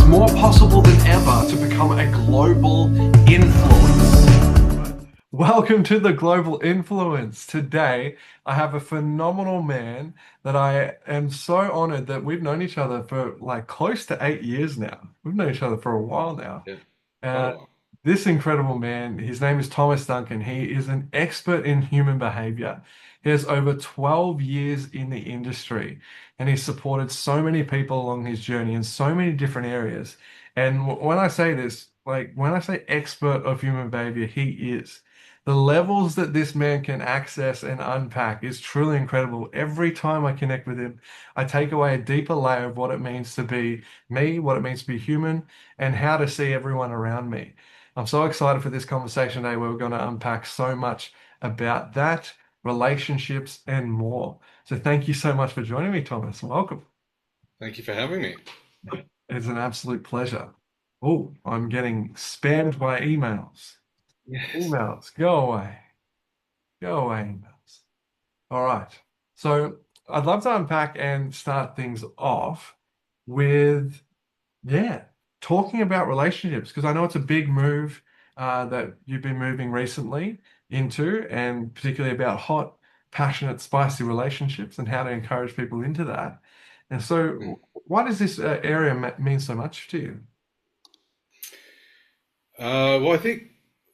more possible than ever to become a global influence. Welcome to the Global Influence. Today, I have a phenomenal man that I am so honored that we've known each other for like close to 8 years now. We've known each other for a while now. Yeah, quite a Uh, while. this incredible man, his name is Thomas Duncan. He is an expert in human behavior. He has over 12 years in the industry, and he's supported so many people along his journey in so many different areas. And when I say this, like when I say expert of human behavior, he is. The levels that this man can access and unpack is truly incredible. Every time I connect with him, I take away a deeper layer of what it means to be me, what it means to be human, and how to see everyone around me. I'm so excited for this conversation today where we're going to unpack so much about that, relationships, and more. So thank you so much for joining me, Thomas. Welcome. Thank you for having me. It's an absolute pleasure. Oh, I'm getting spammed by emails. Yes. Emails, go away. Go away, emails. All right. So I'd love to unpack and start things off with yeah, talking about relationships because I know it's a big move that you've been moving recently into, and particularly about hot, passionate, spicy relationships and how to encourage people into that. And Mm. so, why does this area mean so much to you? Well, I think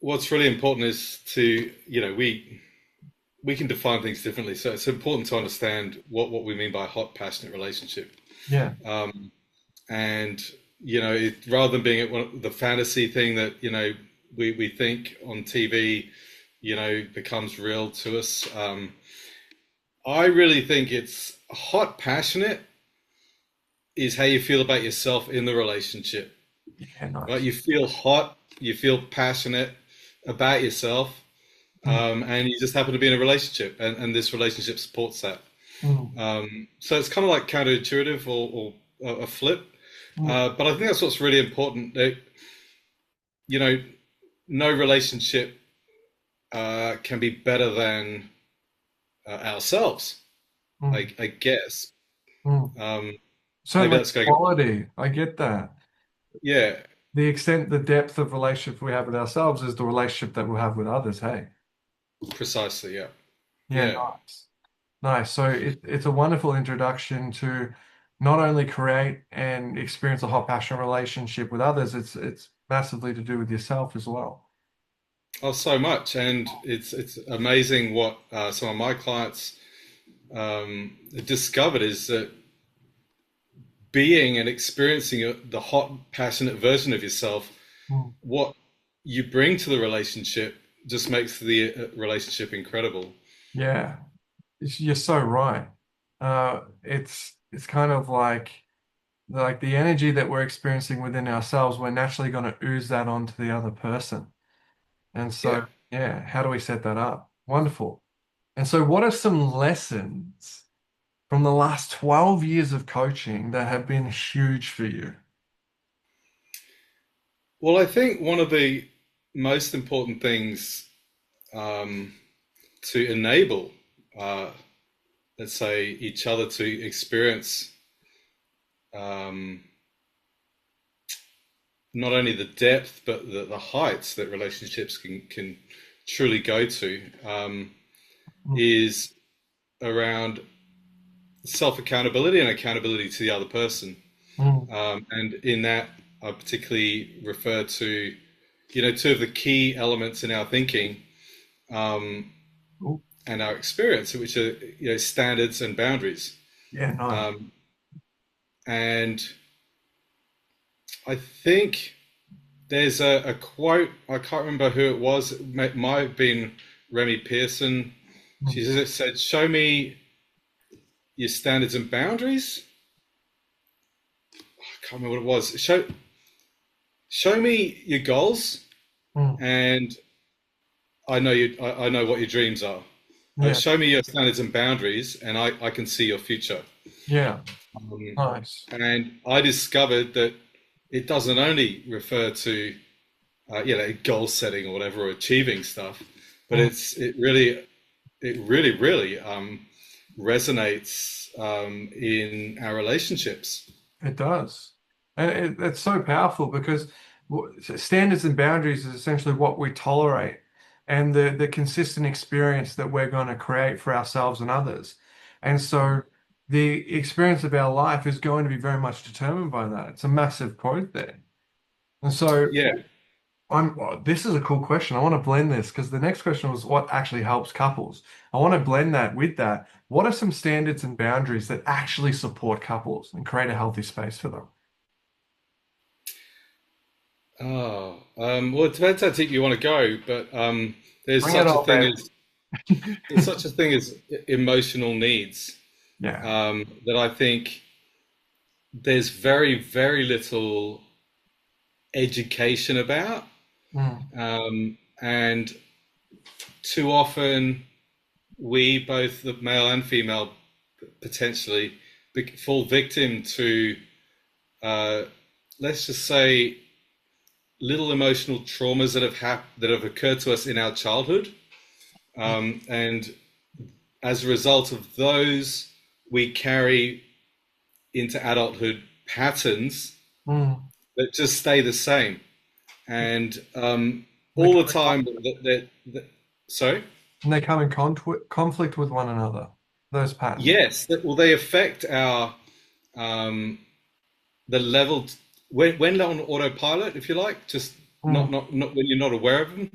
what's really important is to, we can define things differently. So it's important to understand what we mean by hot, passionate relationship. Yeah. Um, and, rather than being the fantasy thing that, we think on TV, becomes real to us. I really think it's hot, passionate is how you feel about yourself in the relationship. Yeah, Right? nice. You feel hot, you feel passionate about yourself, Mm, and you just happen to be in a relationship, and this relationship supports that. mm, So it's kind of like counterintuitive or a flip, mm. but I think that's what's really important. That you know, no relationship can be better than ourselves. Mm, I guess mm. um, maybe Certainly, that's going. quality. I get that. Yeah, The extent, the depth of relationship we have with ourselves is the relationship that we'll have with others. Hey. precisely. Yeah, Yeah, yeah. nice. Nice. So it's a wonderful introduction to not only create and experience a hot passion relationship with others, it's massively to do with yourself as well. Oh, so much, and it's amazing what some of my clients discovered is that being and experiencing the hot, passionate version of yourself, Mm. what you bring to the relationship just makes the relationship incredible. Yeah, you're so right. It's kind of like the energy that we're experiencing within ourselves, we're naturally going to ooze that onto the other person. And Yeah. so, yeah, how do we set that up? Wonderful. And so, what are some lessons from the last 12 years of coaching that have been huge for you? Well, I think one of the most important things um, to enable, uh, let's say, each other to experience um, not only the depth but the heights that relationships can truly go to Mm, is around self accountability and accountability to the other person. mm, And in that, I particularly refer to, two of the key elements in our thinking um, oh, and our experience, which are, standards and boundaries. yeah, nice. Um, and I think there's a quote, I can't remember who it was, might have been Remy Pearson. Mm, She said, "Show me your standards and boundaries." I can't remember what it was. Show me your goals, mm, and I know what your dreams are. yeah, Show me your standards and boundaries, and I can see your future. yeah, Um, nice. and I discovered that it doesn't only refer to goal setting or whatever or achieving stuff, but Mm, it really resonates in our relationships. it does. And it's so powerful because standards and boundaries is essentially what we tolerate and the consistent experience that we're going to create for ourselves and others. And so the experience of our life is going to be very much determined by that. It's a massive quote there. And so Yeah. this is a cool question. I want to blend this because the next question was what actually helps couples. I want to blend that with that. What are some standards and boundaries that actually support couples and create a healthy space for them? Oh, well, it depends how deep you want to go, but there's Bring it such a all, thing baby. as there's such a thing as emotional needs, Yeah. that I think there's very, very little education about, Mm, and too often we, both the male and female, potentially fall victim to, uh, let's just say, little emotional traumas that have occurred to us in our childhood, and as a result of those, we carry into adulthood patterns mm. that just stay the same, and And they all come the in time conflict, sorry. and they come in conflict with one another, those patterns. Yes, well, they affect our, um, the level when they're on autopilot, if you like, just Mm, not when you're not aware of them.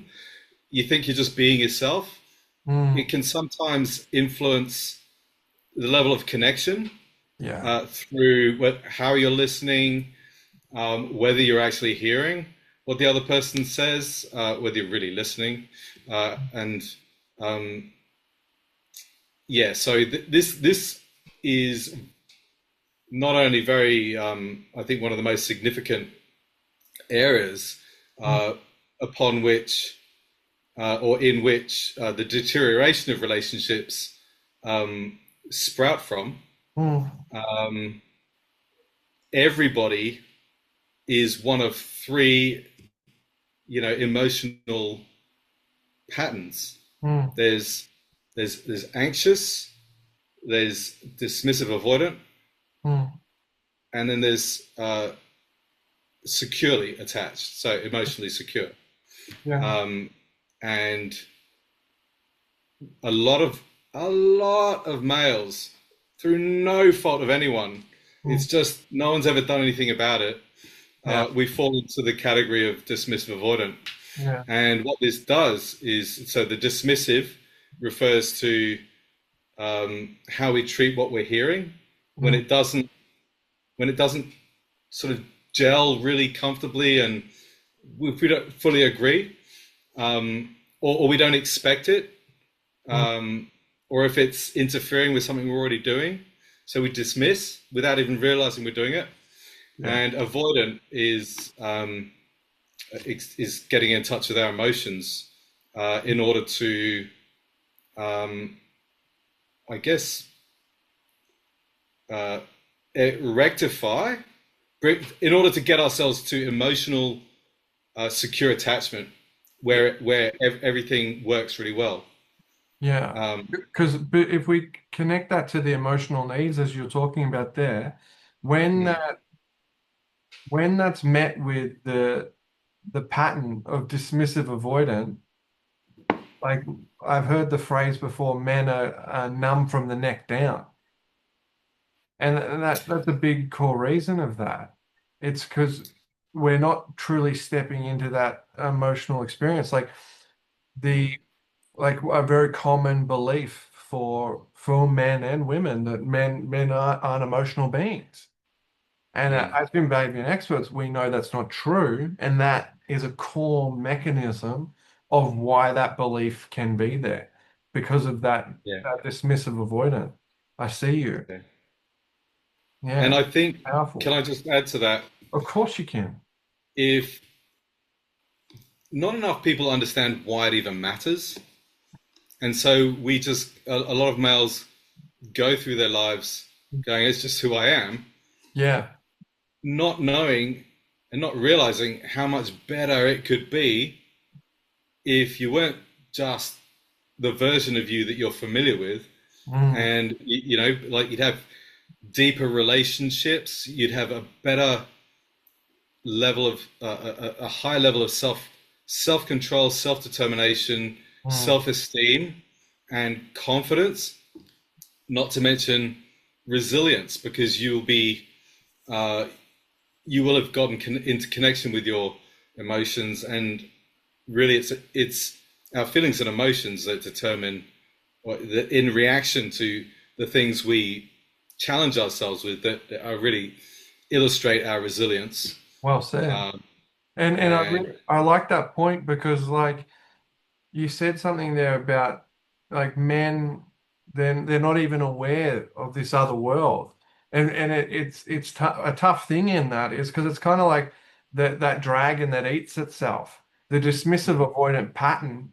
You think you're just being yourself. It mm. can sometimes influence the level of connection, Yeah. through how you're listening, whether you're actually hearing what the other person says, whether you're really listening, and um, yeah. So this is not only very, I think, one of the most significant areas, Mm, uh, upon which, or in which, the deterioration of relationships, um, sprout from. mm, Um, Everybody is one of three, emotional patterns. mm, There's there's anxious, there's dismissive avoidant, mm. and then there's, securely attached, so emotionally secure. Yeah. Um, and a lot of males, through no fault of anyone, it's Mm, just no one's ever done anything about it. yeah. We fall into the category of dismissive avoidant. Yeah. And what this does is, so the dismissive refers to, how we treat what we're hearing when Mm, it doesn't sort of gel really comfortably, and if we don't fully agree, or we don't expect it, mm. um, or if it's interfering with something we're already doing, so we dismiss without even realizing we're doing it. Yeah. And avoidant is getting in touch with our emotions, in order to, um, I guess, uh, rectify, in order to get ourselves to emotional, secure attachment, where everything works really well. Yeah. Um, Because if we connect that to the emotional needs as you're talking about there, when mm, that when that's met with the pattern of dismissive avoidant, like I've heard the phrase before, men are numb from the neck down. And that's a big core reason of that. It's because we're not truly stepping into that emotional experience. The like a very common belief for men and women that men aren't emotional beings. And mm, as being behavior experts, we know that's not true, and that is a core mechanism of why that belief can be there because of yeah, that dismissive avoidant. I see you. yeah. And Yeah, I think, can powerful. I just add to that? Of course you can. If not enough people understand why it even matters, and so we just, a lot of males go through their lives going, "It's just who I am," Yeah. not knowing and not realizing how much better it could be if you weren't just the version of you that you're familiar with, Mm, and like, you'd have deeper relationships, you'd have a better, level of a high level of self control, self determination, Mm. self esteem, and confidence. Not to mention resilience, because uh, you will have gotten into connection with your emotions, and really it's our feelings and emotions that determine, or that in reaction to the things we challenge ourselves with, that are really illustrate our resilience. Well said. Um, And and I like that point because like you said something there about like men, then they're not even aware of this other world, and it's a tough thing in that is because it's kind of like that dragon that eats itself, the dismissive avoidant pattern.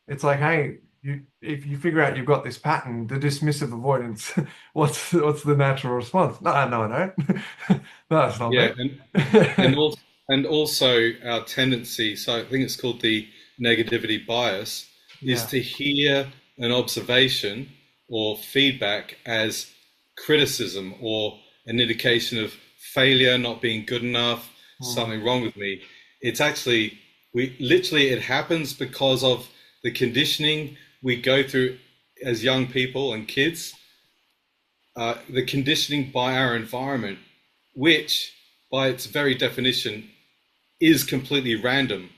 It's like, hey, you if you figure out you've got this pattern, the dismissive avoidance, what's the natural response? No, no, no, no, it's not yeah, and me. also our tendency. So I think it's called the negativity bias, is Yeah. to hear an observation or feedback as criticism or an indication of failure, not being good enough, Mm. something wrong with me. It's actually, we literally, it happens because of the conditioning we go through as young people and kids, the conditioning by our environment, which by its very definition is completely random.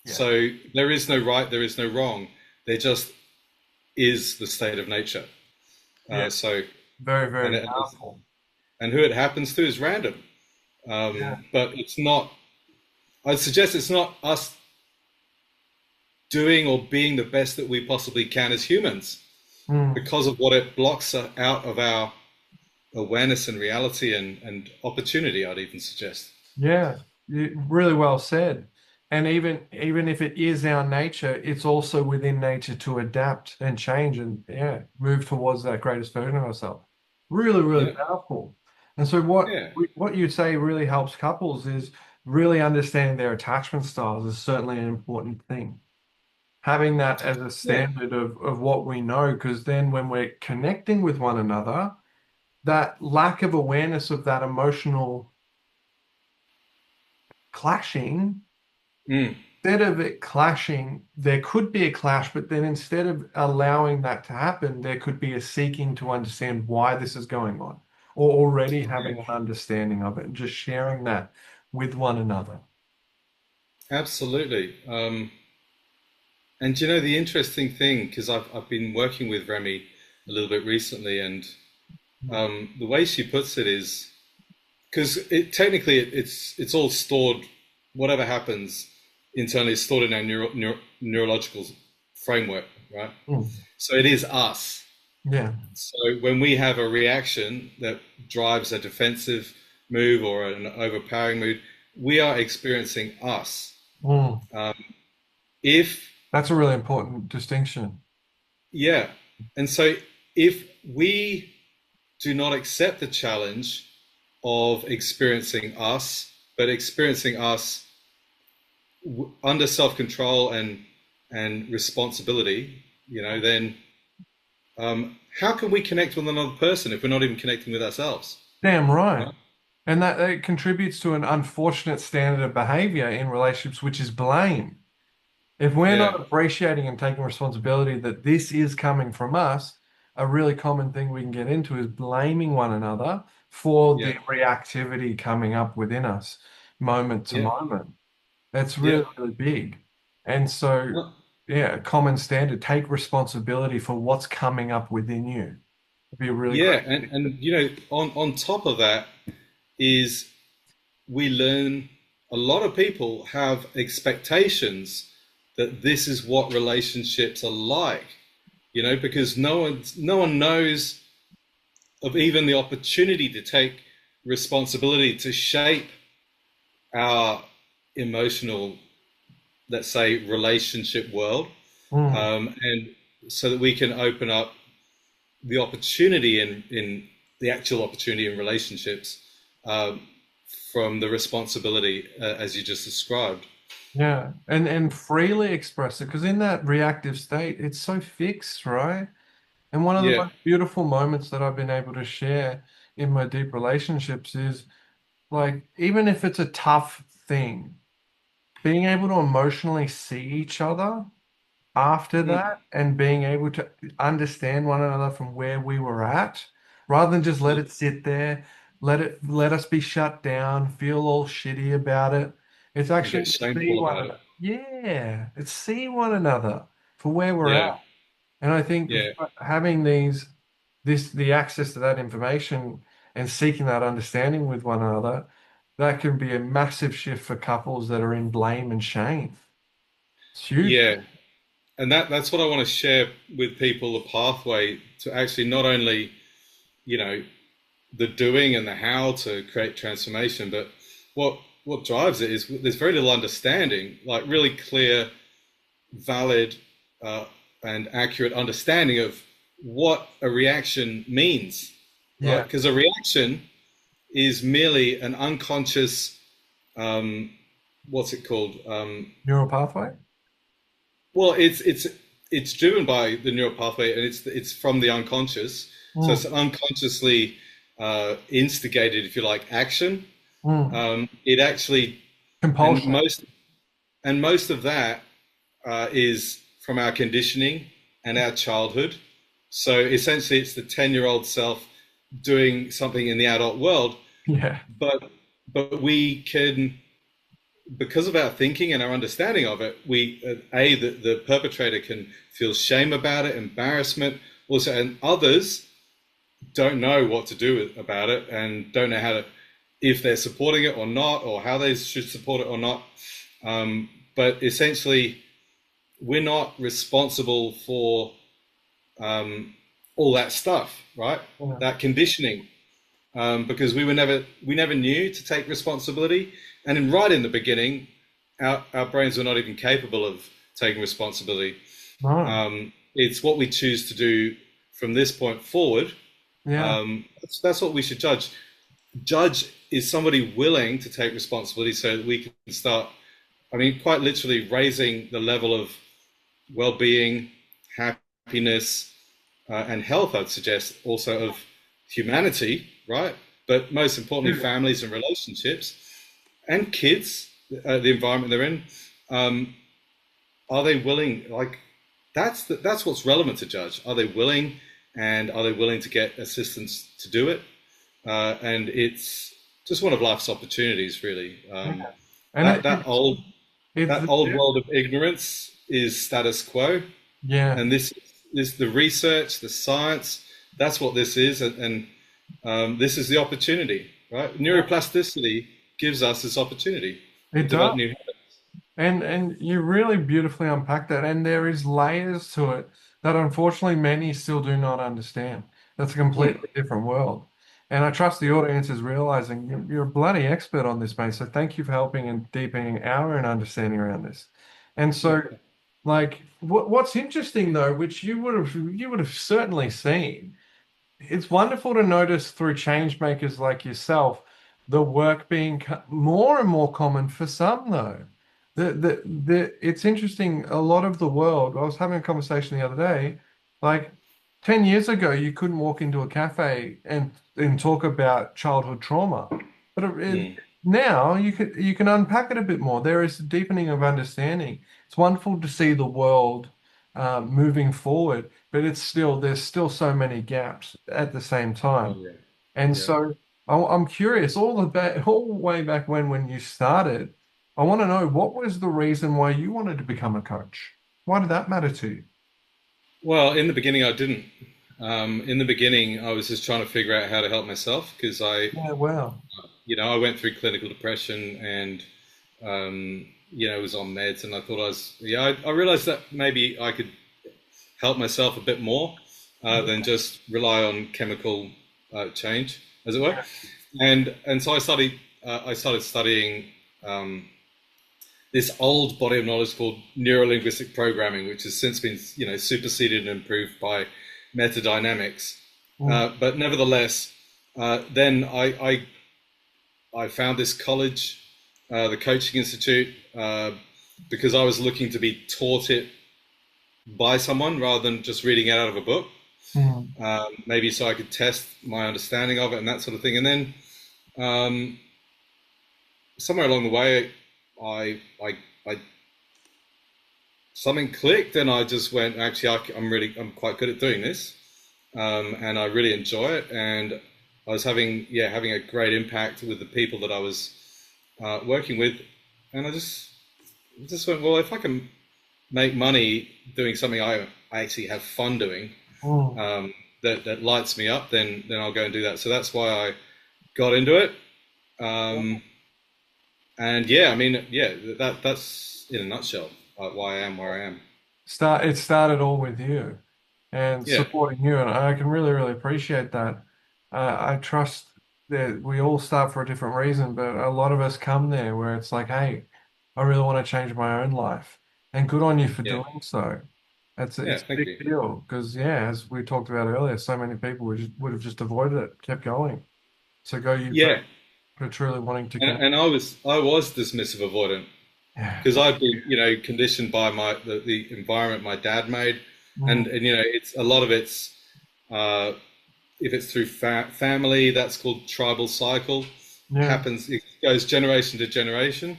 Yeah. So there is no right, there is no wrong. There just is the state of nature. Yeah. So Very, and very powerful. and who it happens to is random. Yeah. But it's not. I'd suggest it's not us doing or being the best that we possibly can as humans, Mm. because of what it blocks out of our awareness and reality and opportunity. I'd even suggest. Yeah. Really well said. And even if it is our nature, it's also within nature to adapt and change and yeah, move towards that greatest version of ourselves. Really, really Yeah, powerful. And so what yeah, what you say really helps couples is really understanding their attachment styles is certainly an important thing. Having that as a yeah, standard of what we know, because then when we're connecting with one another, that lack of awareness of that emotional clashing, mm, instead of it clashing, there could be a clash, but then instead of allowing that to happen, there could be a seeking to understand why this is going on, or already yeah, having an understanding of it and just sharing that with one another. absolutely. And you know the interesting thing, because I've been working with Remy a little bit recently, and Mm. the way she puts it is, because it's all stored. Whatever happens internally is stored in our neurological framework, right? Mm. So it is us. Yeah. So when we have a reaction that drives a defensive move or an overpowering mood, we are experiencing us. Mm. Um, if That's a really important distinction. Yeah, and so if we do not accept the challenge of experiencing us, but experiencing us under self control and responsibility, then how can we connect with another person if we're not even connecting with ourselves? Damn right. Right? And that contributes to an unfortunate standard of behavior in relationships, which is blame. If we're Yeah, not appreciating and taking responsibility that this is coming from us, a really common thing we can get into is blaming one another for the yeah, reactivity coming up within us moment to yeah, moment. That's yeah. really, really big. And so, No, yeah, common standard, take responsibility for what's coming up within you. It'd be a really yeah, great. and on top of that is we learn, a lot of people have expectations that this is what relationships are like, because no one knows of even the opportunity to take responsibility to shape our emotional, let's say, relationship world, Mm. and so that we can open up the opportunity in the actual opportunity in relationships, um, from the responsibility, as you just described. Yeah, and freely express it because in that reactive state, it's so fixed, right? And one of the Yeah, most beautiful moments that I've been able to share in my deep relationships is like even if it's a tough thing. Being able to emotionally see each other after Mm. that and being able to understand one another from where we were at, rather than just let Yeah, it sit there, let us be shut down, feel all shitty about it. It's and get actually see shameful one about it. another. Yeah, it's see one another for where we're Yeah, at. And I think yeah, having the access to that information and seeking that understanding with one another, that can be a massive shift for couples that are in blame and shame. It's huge. yeah. And that's what I want to share with people, the pathway to actually not only, you know, the doing and the how to create transformation, but what drives it is there's very little understanding, like really clear, valid, uh, and accurate understanding of what a reaction means, right? Yeah. Because a reaction is merely an unconscious, um, what's it called? Neural pathway? Well, it's driven by the neural pathway, and it's from the unconscious. So it's Mm, an unconsciously instigated, if you like, action. mm. It actually, and Compulsion. most of that is from our conditioning and our childhood. So essentially, it's the 10-year-old self doing something in the adult world, Yeah. but we can, because of our thinking and our understanding of it, we the perpetrator can feel shame about it, embarrassment, also, and others don't know what to do about it and don't know how to, if they're supporting it or not, or how they should support it or not. But essentially, we're not responsible for all that stuff, right? Yeah. That conditioning, because we never knew to take responsibility, and right in the beginning, our brains were not even capable of taking responsibility. No. It's what we choose to do from this point forward. Yeah. That's what we should judge. Judge is somebody willing to take responsibility so that we can start, I mean, quite literally raising the level of well-being, happiness, and health, I'd suggest, also of humanity, right? But most importantly, Yeah. families and relationships and kids, the environment they're in. Um, are they willing? Like, that's what's relevant to judge. Are they willing, and are they willing to get assistance to do it? And it's just one of life's opportunities, really. Yeah. And That it's old world of ignorance is status quo, yeah. and this the research, the science. That's what this is, and this is the opportunity, right? Neuroplasticity gives us this opportunity to It develop does. new habits. And you really beautifully unpack that. And there is layers to it that unfortunately many still do not understand. That's a Mm, completely different world. And I trust the audience is realizing you're a bloody expert on this, mate. So thank you for helping and deepening our own understanding around this. And so, yeah. like, what's interesting though, which you would have certainly seen, it's wonderful to notice through change makers like yourself, the work being more and more common for some though. It's interesting, a lot of the world, I was having a conversation the other day, like 10 years ago, you couldn't walk into a cafe and talk about childhood trauma. But Mm, now you can unpack it a bit more. There is a deepening of understanding. It's wonderful to see the world moving forward, but there's still so many gaps at the same oh time. yeah, And yeah. so I'm curious, all the way back when you started, I want to know what was the reason why you wanted to become a coach? Why did that matter to you? Well, in the beginning, I didn't. In the beginning, I was just trying to figure out how to help myself because Yeah, wow. I went through clinical depression and, was on meds, and I thought I realized that maybe I could help myself a bit more than just rely on chemical change, as it were. And so I started studying this old body of knowledge called neurolinguistic programming, which has since been superseded and improved by metadynamics. Mm, But nevertheless, then I found this college, the Coaching Institute, because I was looking to be taught it by someone rather than just reading it out of a book. mm, Maybe so I could test my understanding of it and that sort of thing. And then somewhere along the way, I something clicked, and I just went, actually, I'm quite good at doing this, and I really enjoy it. And I was having a great impact with the people that I was working with, and I just went, well, if I can make money doing something I actually have fun doing, Mm. that lights me up, then I'll go and do that. So that's why I got into it. Um, and yeah, I mean, yeah, that's in a nutshell why I am where I am. It started all with you and Yeah, supporting you, and I can really, really appreciate that. I trust that we all start for a different reason, but a lot of us come there where it's like, hey, I really want to change my own life, and good on you for yeah, doing so. yeah. It's a Thank big you. deal because yeah, as we talked about earlier, so many people would have just avoided it, kept going. So go you Yeah, for truly wanting to connect. and I was dismissive avoidant Yeah. because I'd been, conditioned by the environment my dad made, Mm. and it's a lot of it's uh, if it's through family, that's called tribal cycle. Yeah. Happens, it goes generation to generation,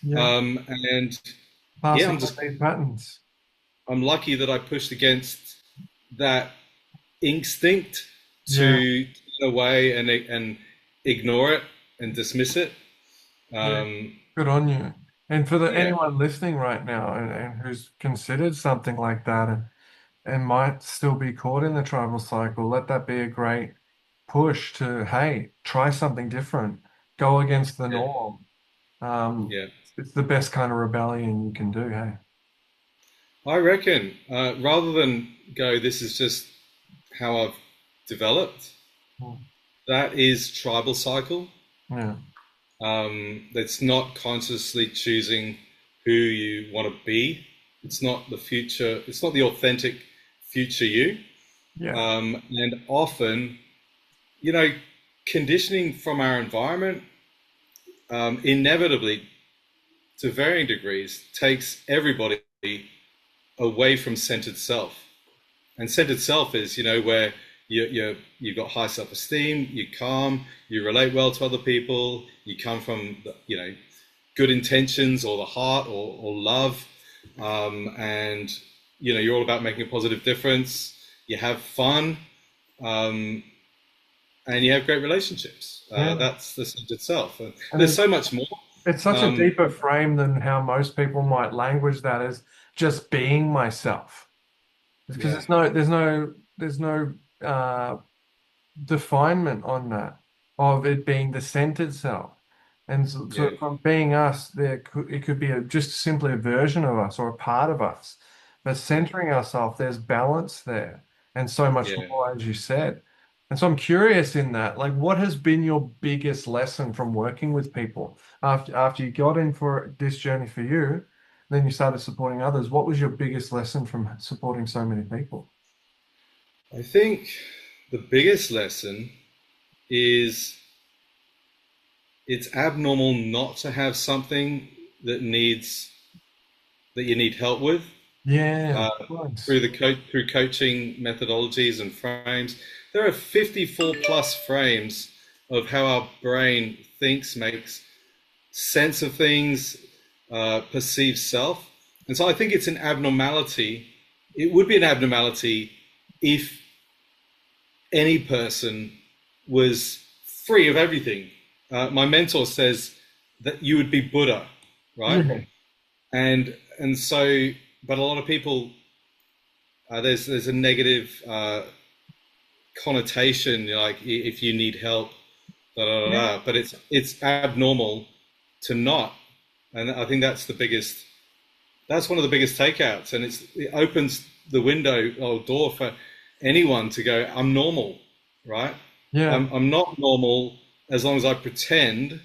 Yeah. and yeah, Passing on these patterns. I'm lucky that I pushed against that instinct Yeah. to get away and ignore it and dismiss it. Yeah. Um, Good on you. And for yeah, anyone listening right now and who's considered something like that and might still be caught in the tribal cycle, let that be a great push to, hey, try something different. Go against the yeah, norm. Um, yeah. it's the best kind of rebellion you can do, hey. I reckon rather than go, this is just how I've developed. Mm. That is tribal cycle. Yeah. That's not consciously choosing who you want to be. It's not the future. It's not the authentic future you. Yeah. And often, you know, conditioning from our environment, inevitably, to varying degrees, takes everybody away from centered self. And centered self is, where you've got high self-esteem, you're calm, you relate well to other people, you come from, good intentions or the heart or love, and you're all about making a positive difference. You have fun, um, and you have great relationships. Yeah. That's the centered self. And And there's so much more. it's such a Um, deeper frame than how most people might language that as just being myself. It's because yeah, there's no definement on that of it being the centered self. And so yeah, from being us, it could be just simply a version of us or a part of us. But yeah, centering ourselves, there's balance there and so much yeah. more, as you said. And so I'm curious in that, like, what has been your biggest lesson from working with people after you got in for this journey for you, then you started supporting others. What was your biggest lesson from supporting so many people? I think the biggest lesson is it's abnormal not to have something that needs that you need help with Yeah, uh, thanks. through coaching methodologies and frames. There are 54 plus frames of how our brain thinks, makes sense of things, perceives self, and so I think it's an abnormality. It would be an abnormality if any person was free of everything. My mentor says that you would be Buddha, right? Yeah, And so, but a lot of people, there's a negative connotation, like if you need help, da, da, da, yeah, da. But it's abnormal to not, and I think that's the biggest. That's one of the biggest takeouts, and it opens the window or door for anyone to go, I'm normal, right? yeah. I'm not normal as long as I pretend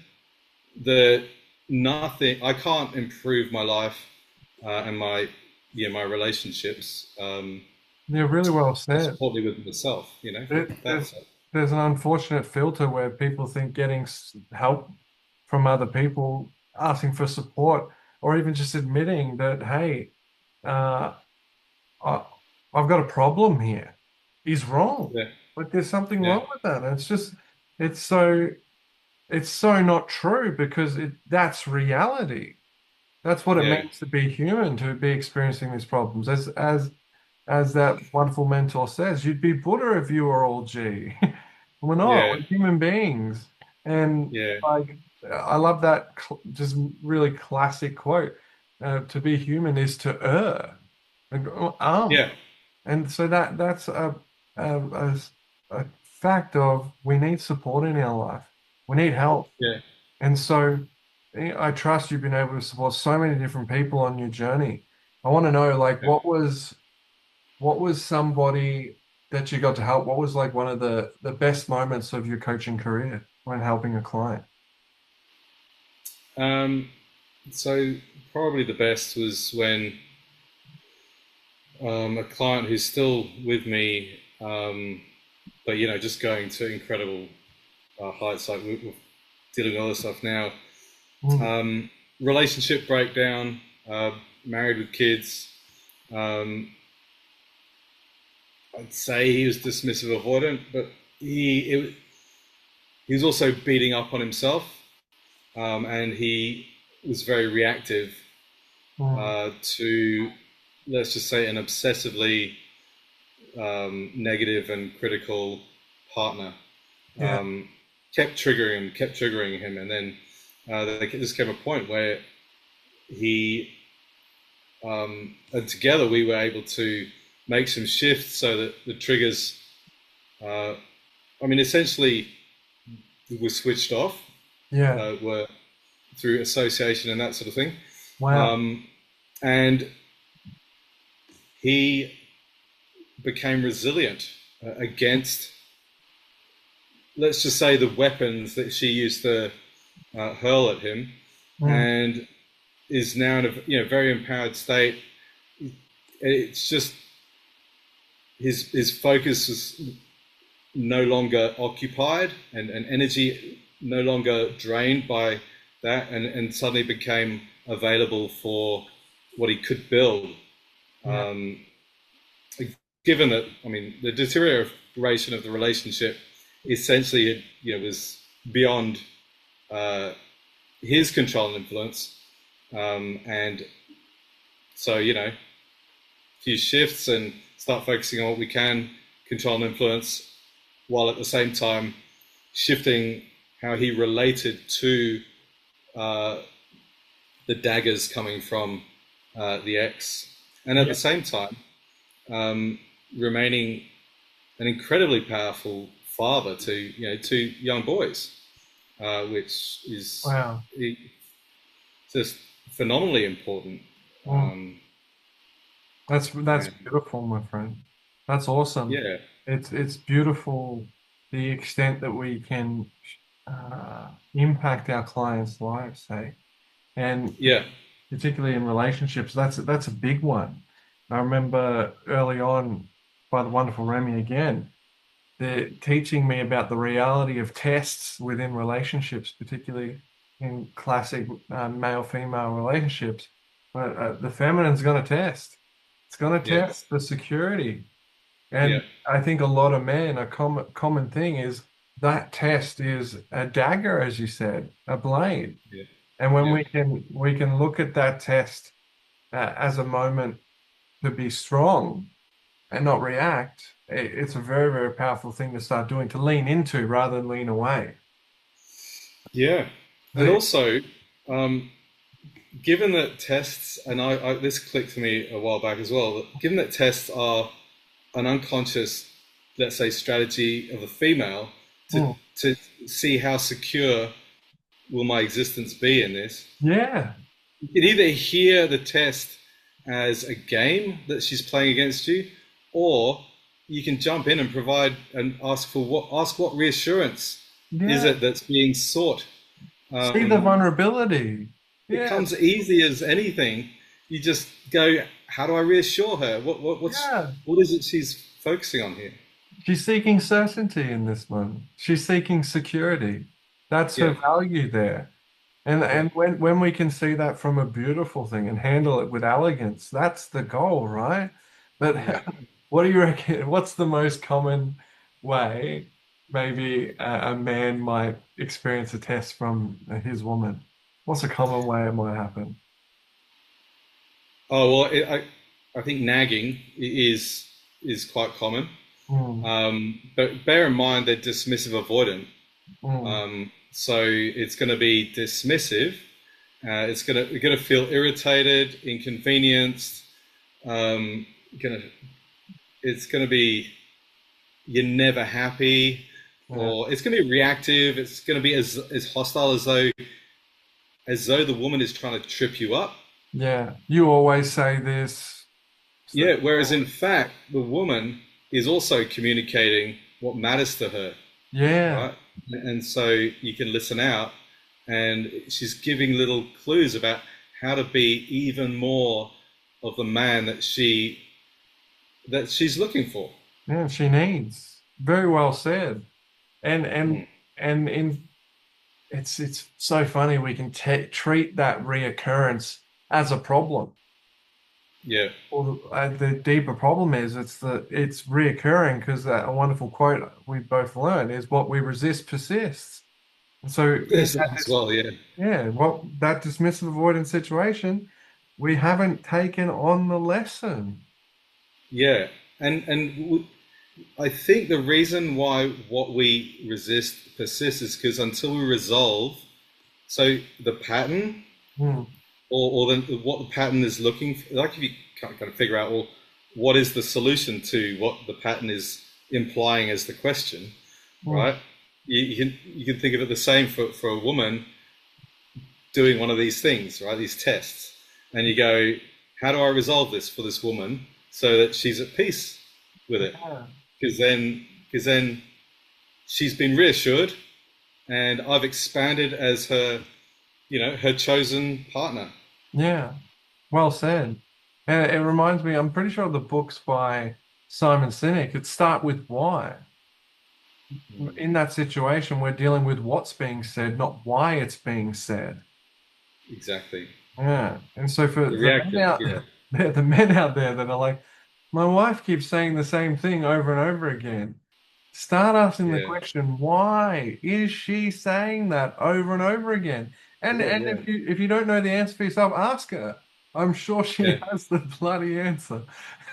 that nothing, I can't improve my life and my relationships Yeah, really well as said. probably with myself, There, that's it. there's an unfortunate filter where people think getting help from other people, asking for support, or even just admitting that, hey, uh, I, I've got a problem here, is wrong. Yeah, Like there's something yeah, wrong with that. And it's so, it's so not true because that's reality. That's what it yeah, means to be human, to be experiencing these problems. As that wonderful mentor says, you'd be Buddha if you were all G. We're not. yeah, We're human beings. And yeah, like, I love that just really classic quote. To be human is to err. Like, yeah, and so that's a a fact of we need support in our life. We need help. yeah. And so I trust you've been able to support so many different people on your journey. I want to know, like, what was somebody that you got to help? What was like one of the best moments of your coaching career when helping a client? Um, so probably the best was when a client who's still with me, but just going to incredible heights. Like we're dealing with all this stuff now. Mm, Um, Relationship breakdown, married with kids. Um, I'd say he was dismissive avoidant, but he was also beating up on himself, and he was very reactive mm, to, let's just say, an obsessively negative and critical partner. yeah, Kept triggering him, and then there just came a point where he and together we were able to make some shifts so that the triggers, uh, I mean, essentially, were switched off, yeah. were through association and that sort of thing. Wow. Um, and he became resilient against, let's just say, the weapons that she used to hurl at him, Mm, and is now in a very empowered state. It's just his focus was no longer occupied, and energy no longer drained by that, and suddenly became available for what he could build. yeah. Um, Given that, I mean, the deterioration of the relationship essentially, was beyond uh, his control and influence, and so a few shifts and start focusing on what we can control and influence, while at the same time shifting how he related to uh, the daggers coming from the ex, and at Yeah. the same time um, remaining an incredibly powerful father to two young boys, which is Wow. just phenomenally important. Mm. Um, That's and beautiful, my friend. That's awesome. yeah, It's beautiful the extent that we can impact our clients' lives, hey? And yeah, particularly in relationships, that's a big one. I remember early on by the wonderful Remy again, they're teaching me about the reality of tests within relationships, particularly in classic male-female relationships. But the feminine's going to test. It's going to yeah, test the security. yeah, And I think a lot of men, a common thing is that test is a dagger, as you said, a blade. yeah, And when yeah, we can look at that test as a moment to be strong and not react, it's a very, very powerful thing to start doing, to lean into rather than lean away. yeah. And The, also, um, given that tests, and this clicked to me a while back as well, that given that tests are an unconscious, let's say, strategy of a female to mm, to see how secure will my existence be in this. yeah, You can either hear the test as a game that she's playing against you, or you can jump in and provide and ask what reassurance is yeah. it that's being sought. See the Um, vulnerability. it Yeah, comes easy as anything. You just go, how do I reassure her? yeah. What is it she's focusing on here? She's seeking certainty in this one. She's seeking security. That's her Yeah, value there. And yeah, and when we can see that from a beautiful thing and handle it with elegance, that's the goal, right? yeah. But what do you reckon? What's the most common way maybe a man might experience a test from his woman? What's a common way it might happen? Oh well, I think nagging is quite common. Mm, But bear in mind they're dismissive avoidant. mm, So it's going to be dismissive. It's going to you're going to feel irritated, inconvenienced. Um, gonna it's going to be you're never happy, yeah, or it's going to be reactive. It's going to be as hostile as though the woman is trying to trip you up. yeah. You always say this. Yeah. Whereas in fact, the woman is also communicating what matters to her, Yeah, right? And so you can listen out, and she's giving little clues about how to be even more of the man that she's looking for. yeah. She needs. Very well said. And Mm. and and in it's so funny we can treat that reoccurrence as a problem. Yeah, Well, the deeper problem is it's reoccurring because a wonderful quote we both learned is what we resist persists. And so in there's that that as well. Yeah, yeah, what that dismissive avoidance situation, we haven't taken on the lesson. yeah, and I think the reason why what we resist persists is because until we resolve, so the pattern Hmm. or then what the pattern is looking for, like if you can't kind of figure out, well, what is the solution to what the pattern is implying as the question, Hmm. right? You can think of it the same for a woman doing one of these things, right? These tests, and you go, how do I resolve this for this woman so that she's at peace with it? Yeah. Because then she's been reassured, and I've expanded as her chosen partner. Yeah. Well said. And it reminds me, I'm pretty sure the books by Simon Sinek, it start with why. In that situation, we're dealing with what's being said, not why it's being said. Exactly. Yeah. And so for The the men reactive, out yeah, the men out there that are like, my wife keeps saying the same thing over and over again. Start asking the yeah, question, why is she saying that over and over again? And yeah, and yeah, if you don't know the answer for yourself, ask her. I'm sure she yeah, has the bloody answer.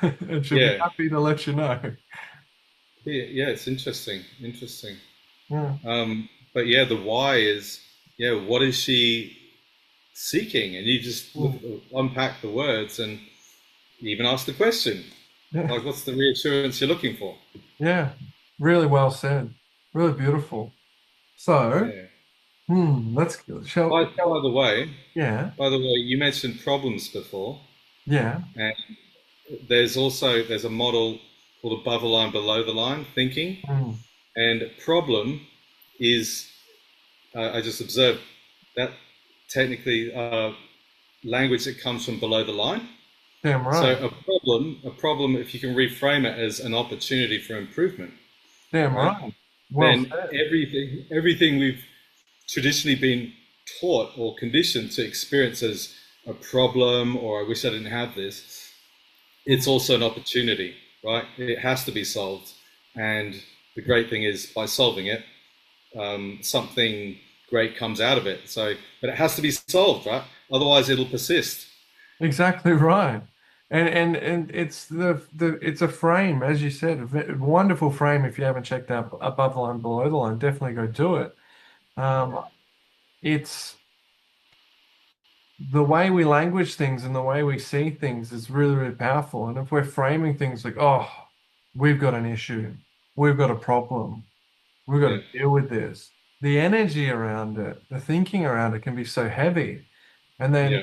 And she'll be yeah, happy to let you know. yeah, yeah. It's interesting, interesting. Yeah. But yeah, the why is, yeah, what is she seeking? And you just Mm. unpack the words and even ask the question, Yeah. like, what's the reassurance you're looking for? Yeah. Really well said. Really beautiful. So, Yeah. let's By, shall by the way, yeah. by the way, you mentioned problems before, Yeah. and there's a model called above the line, below the line thinking, Mm. and problem is I just observed that technically language that comes from below the line. Damn So right. a problem, if you can reframe it as an opportunity for improvement, Damn right? right. Well Then said. everything we've traditionally been taught or conditioned to experience as a problem or I wish I didn't have this, it's Mm. also an opportunity, right? It has to be solved. And the great thing is by solving it, something great comes out of it. So, but it has to be solved, right? Otherwise, it'll persist. Exactly right. And it's the it's a frame, as you said, wonderful frame. If you haven't checked out above the line, below the line, definitely go do it. Um, it's the way we language things and the way we see things is really, really powerful. And if we're framing things like, oh, we've got an issue, we've got a problem, we've got Yeah, to deal with this, the energy around it, the thinking around it can be so heavy. And then yeah,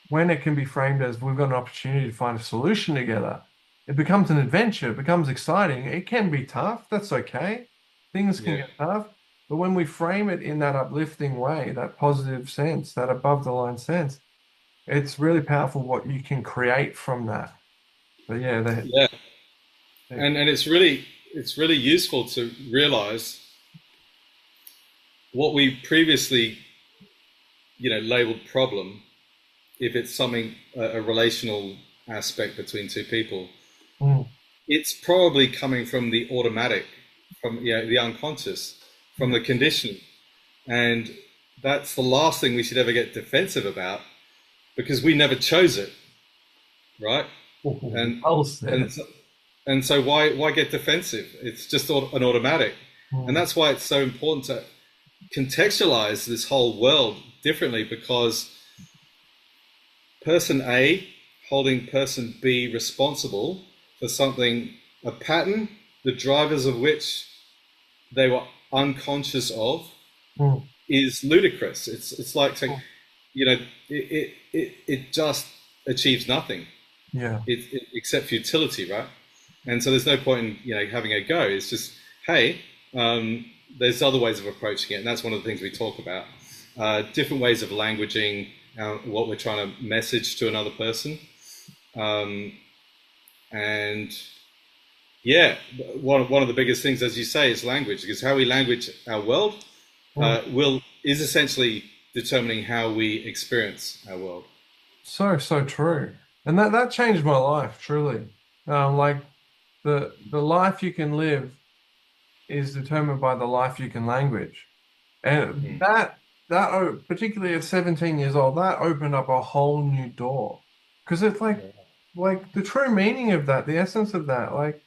when it can be framed as we've got an opportunity to find a solution together, it becomes an adventure, it becomes exciting. It can be tough, that's okay. Things can yeah, get tough. But when we frame it in that uplifting way, that positive sense, that above the line sense, it's really powerful what you can create from that. But yeah, yeah. the And it's really useful to realize what we previously labeled problem. If it's something a relational aspect between two people, mm, it's probably coming from the automatic, from the unconscious, from yeah, the conditioning, and that's the last thing we should ever get defensive about. because we never chose it, right? And Well and said. so, and so why get defensive? It's just an automatic, and Mm, that's why it's so important to contextualize this whole world differently, because person A holding person B responsible for something, a pattern, the drivers of which they were unconscious of, mm, is ludicrous. It's like saying, mm. it just achieves nothing. Yeah. Except futility, right? And so there's no point in having a go. It's just, hey, there's other ways of approaching it, and that's one of the things we talk about. Different ways of languaging what we're trying to message to another person, um, and yeah, one of the biggest things, as you say, is language, because how we language our world Mm. will is essentially determining how we experience our world. So, so true. And that changed my life, truly. Like the life you can live is determined by the life you can language. And Mm. particularly at 17 years old, that opened up a whole new door. Because it's like the true meaning of that, the essence of that, like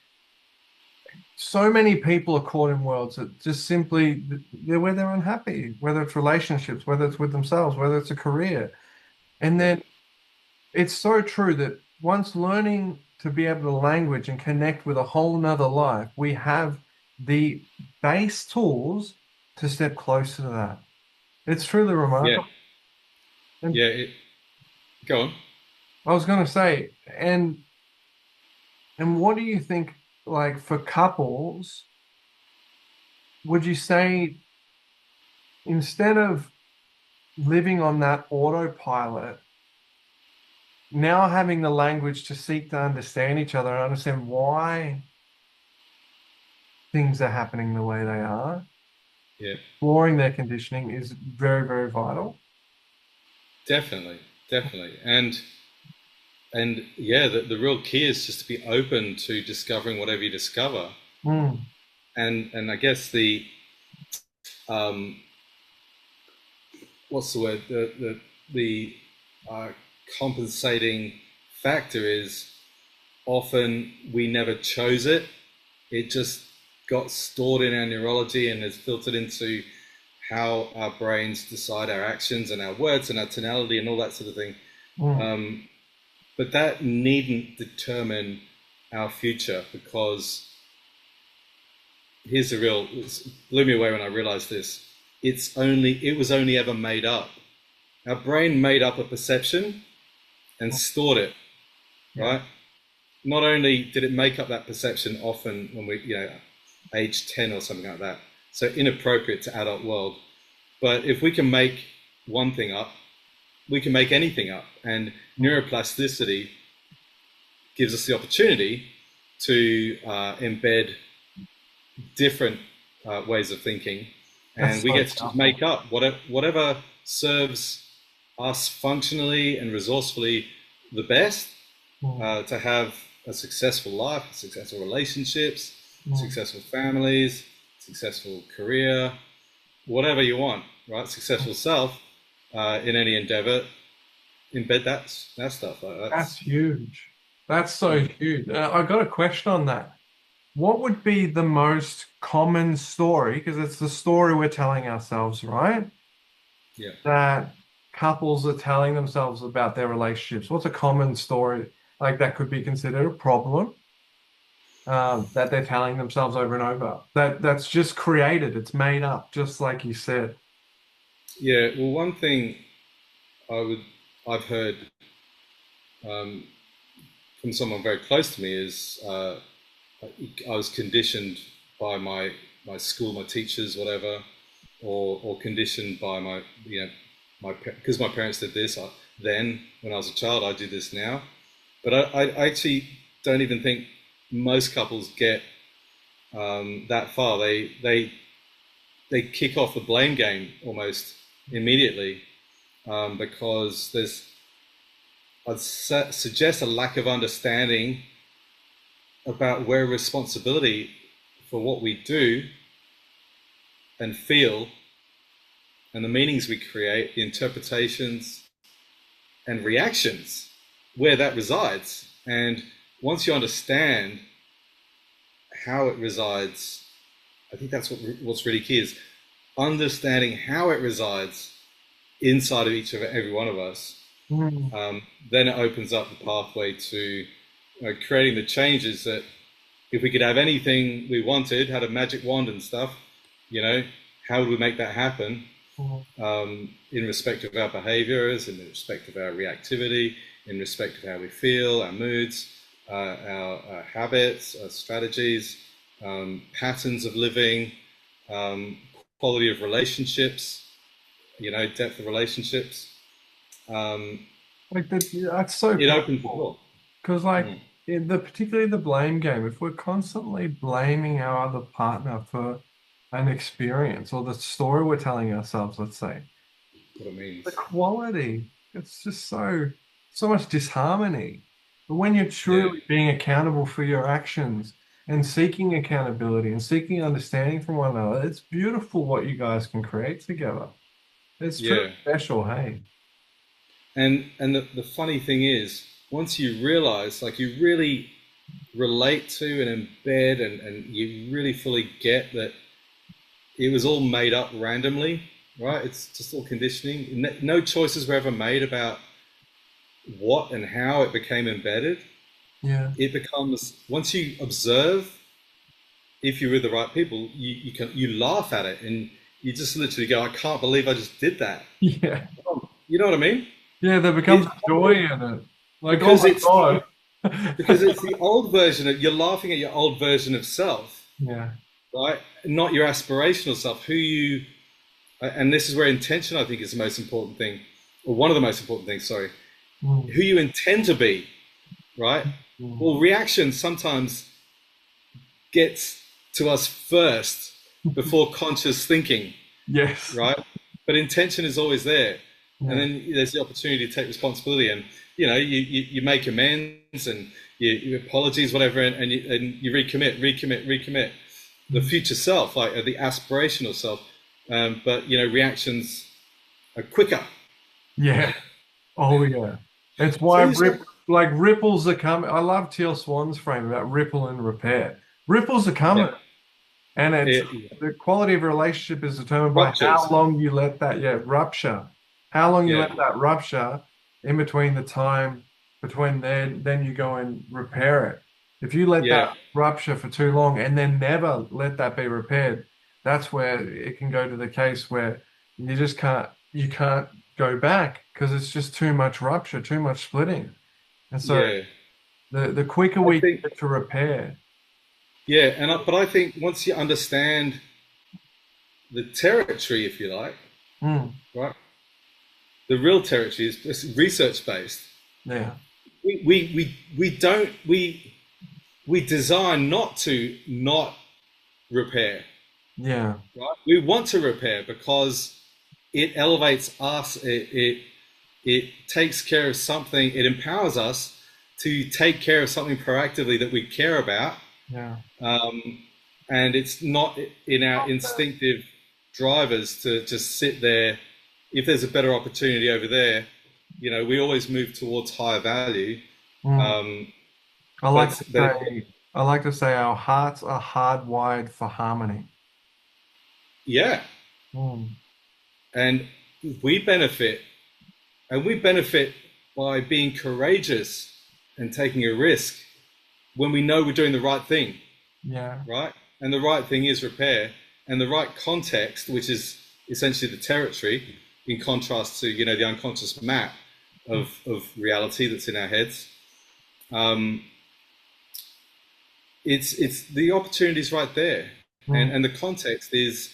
so many people are caught in worlds that just simply they're where they're unhappy, whether it's relationships, whether it's with themselves, whether it's a career. And Yeah, then it's so true that once learning to be able to language and connect with a whole nother life, we have the base tools to step closer to that. It's truly yeah, remarkable. And yeah. Go on. I was going to say, and what do you think, like for couples, would you say instead of living on that autopilot, now having the language to seek to understand each other and understand why things are happening the way they are, Yeah. exploring their conditioning is very, very vital. Definitely, definitely, and yeah, the real key is just to be open to discovering whatever you discover, Mm, and I guess the um, what's the word, the uh, compensating factor is often we never chose it. It just got stored in our neurology and is filtered into how our brains decide our actions and our words and our tonality and all that sort of thing. mm, Um, but that needn't determine our future, because here's the real, it blew me away when I realized this. It was only ever made up. Our brain made up a perception and mm, stored it, yeah. right? Not only did it make up that perception often when we, age 10 or something like that, so inappropriate to adult world, but if we can make one thing up, we can make anything up. And Mm, neuroplasticity gives us the opportunity to embed different ways of thinking, and that's we so get to just make powerful. up whatever serves us functionally and resourcefully the best, Mm, to have a successful life, successful relationships, mm. successful families, successful career, whatever you want, right? Successful self in any endeavor. Embed that stuff. Like That's that's huge. That's so mm, huge. I got a question on that. What would be the most common story? Because it's the story we're telling ourselves, right? yeah. That couples are telling themselves about their relationships. What's a common story like that could be considered a problem that they're telling themselves over and over? That's just created. It's made up, just like you said. Yeah, well, one thing I would I've heard um, from someone very close to me is I was conditioned by my school, my teachers, whatever, or conditioned by my my because my parents did this then when I was a child. I do this now, but I actually don't even think most couples get that far. They kick off the blame game almost immediately, because I'd suggest a lack of understanding about where responsibility for what we do and feel and the meanings we create, the interpretations, and reactions, where that resides. And once you understand how it resides, I think that's what's really key is understanding how it resides inside of each of every one of us. Mm. Then it opens up the pathway to creating the changes that if we could have anything we wanted, had a magic wand and stuff, you know, how would we make that happen Mm. in respect of our behaviors, in respect of our reactivity, in respect of how we feel, our moods, our habits, our strategies, patterns of living, um, quality of relationships, depth of relationships. Um, Like that, yeah, that's so it opens the powerful. door. Because like Mm. in the particularly the blame game, if we're constantly blaming our other partner for an experience or the story we're telling ourselves, let's say, What it the means. quality, it's just so much disharmony. But when you're Yeah, truly being accountable for your actions and seeking accountability and seeking understanding from one another, it's beautiful what you guys can create together. It's truly yeah. special, hey? And the funny thing is, once you realize, like you really relate to and embed and you really fully get that it was all made up randomly, right? It's just all conditioning. No choices were ever made about what and how it became embedded. Yeah. It becomes once you observe, if you're with the right people, you laugh at it and you just literally go, I can't believe I just did that. Yeah. You know what I mean? Yeah, there becomes It's a joy in it. Like, oh because my it's God. the old version of you're laughing at your old version of self, Yeah. right? Not your aspirational self, who you and this is where intention I think is the most important thing, or one of the most important things, sorry, Mm, who you intend to be, right? mm. Well, reaction sometimes gets to us first before conscious thinking, Yes. right? But intention is always there. And Yeah. then there's the opportunity to take responsibility and, you make amends and you apologies, whatever, and you recommit the Mm. future self, like the aspirational self. But, reactions are quicker. Yeah. Oh yeah. It's So why ripples are coming. I love Teal Swan's frame about ripple and repair. Ripples are yeah, coming. And it's it the quality of a relationship is determined by how ruptures. long you let that, yeah, rupture. How long you Yeah, let that rupture in between the time between then you go and repair it. If you let yeah, that rupture for too long and then never let that be repaired, that's where it can go to the case where you can't go back because it's just too much rupture, too much splitting. And so yeah. the quicker I we think, get to repair, yeah, but I think once you understand the territory, if you like, mm, right, the real territory is research based. yeah, We don't we design not to not repair, yeah. right? We want to repair because it elevates us. It takes care of something. It empowers us to take care of something proactively that we care about, Yeah. um, and it's not in our instinctive drivers to just sit there. If there's a better opportunity over there, we always move towards higher value. Mm. Um, I like but to but say, I like to say our hearts are hardwired for harmony. yeah, Mm. and we benefit, and we benefit by being courageous and taking a risk when we know we're doing the right thing, Yeah. right? And the right thing is repair, and the right context, which is essentially the territory, in contrast to the unconscious map of reality that's in our heads. Um, it's the opportunities right there, and Mm. and the context is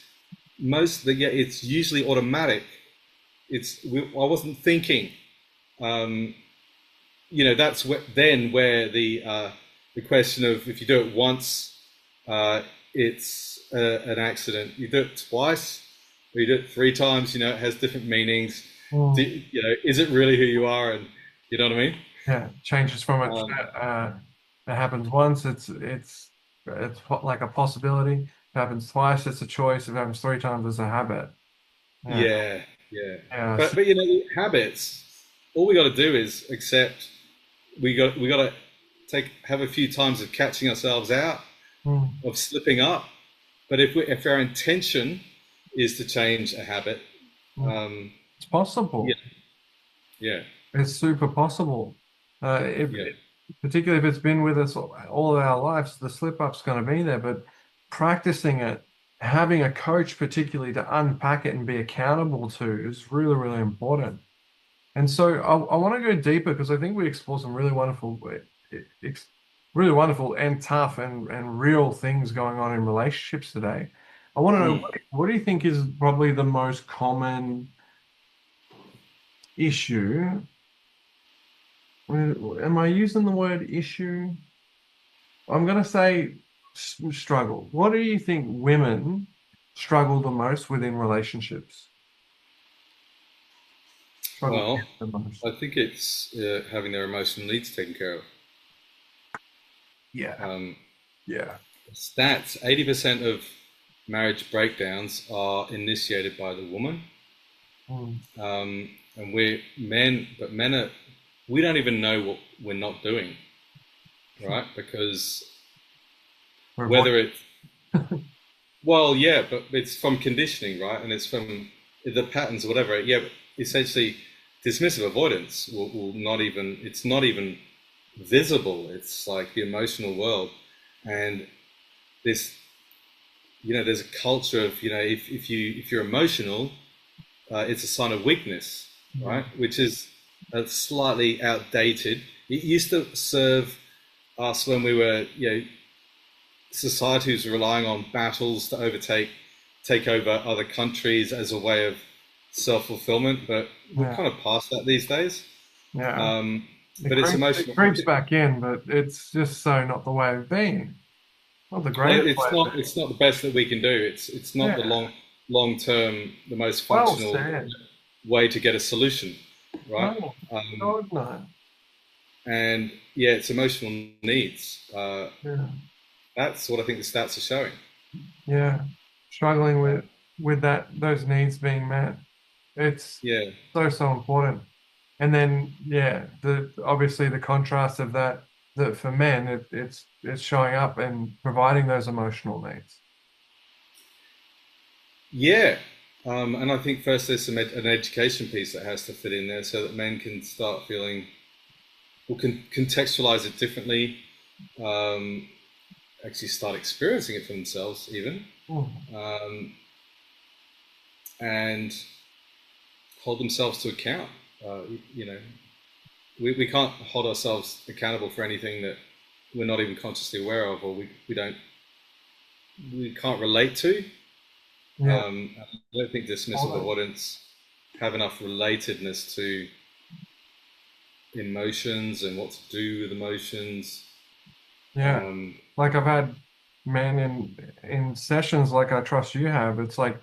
yeah, it's usually automatic. I wasn't thinking. Um, that's where the question of if you do it once, it's an accident. You do it twice, or you do it three times. It has different meanings. Mm. Is it really who you are? And you know what I mean? Yeah. Changes from Um, it happens once, like a possibility. If it happens twice, it's a choice. If it happens three times, it's a habit. Yeah. yeah, yeah. Yeah. But habits. all we got to do is accept. We got to have a few times of catching ourselves out, Mm. of slipping up. But if our intention is to change a habit, Mm. um, It's yeah, possible. yeah, It's super possible. If yeah, particularly if it's been with us all of our lives, the slip up's going to be there. But practicing it, having a coach particularly to unpack it and be accountable to is really, really important. And so I want to go deeper because I think we explore some really wonderful and tough and real things going on in relationships today. I want to know mm. what do you think is probably the most common issue? Am I using the word issue? I'm going to say struggle. What do you think women struggle the most within relationships? Struggle Well, with the most. I think it's having their emotional needs taken care of. Yeah, Um, yeah. Stats: 80% of marriage breakdowns are initiated by the woman, Mm. and we're men, but men are we don't even know what we're not doing, right? Because We're avoiding. whether it's well, yeah, but it's from conditioning, right? And it's from the patterns or whatever. Yeah, but essentially, dismissive avoidance will not even, it's not even visible. It's like the emotional world. And this, there's a culture of, if you're emotional, it's a sign of weakness, right? Which is slightly outdated. It used to serve us when we were, societies relying on battles to take over other countries as a way of self-fulfillment, but we're Yeah, kind of past that these days. yeah. Um, but it's It emotional. creeps back in, but it's just so not the way of being. Not the Well, greatest way of being. it's not the best that we can do. It's not the Yeah. long term the most Well functional said. way to get a solution, right? No, Um, God, no. and yeah, it's emotional needs. Yeah. That's what I think the stats are showing. Yeah. Struggling Um, with those needs being met. It's yeah, so, so important. And then, yeah, the obviously the contrast of that for men, it's showing up and providing those emotional needs. yeah. And I think first there's an education piece that has to fit in there so that men can start feeling or can contextualize it differently, um, actually start experiencing it for themselves even, Mm. um, and hold themselves to account. You know, we can't hold ourselves accountable for anything that we're not even consciously aware of, or we can't relate to. Yeah. I don't think dismissive Totally. avoidance have enough relatedness to emotions and what to do with emotions. Yeah. Um, Like I've had men in sessions like I trust you have, it's like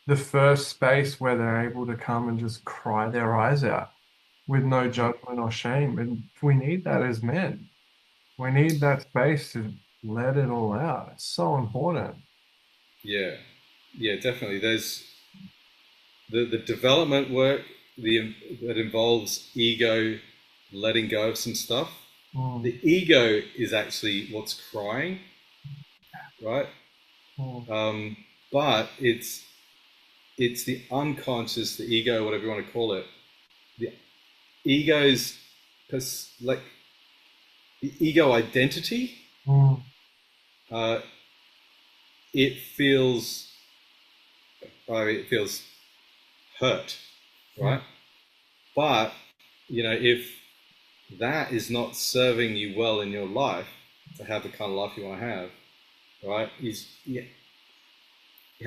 the first space where they're able to come and just cry their eyes out with no judgment or shame. And we need that as men. We need that space to let it all out. It's so important. yeah, yeah, definitely. There's the development work that involves ego, letting go of some stuff. Mm, The ego is actually what's crying, right? mm, Um, but it's the unconscious, the ego, whatever you want to call it. The ego's like the ego identity. mm, Uh, it feels it feels hurt, yeah, right? But if that is not serving you well in your life to have the kind of life you want to have, right? You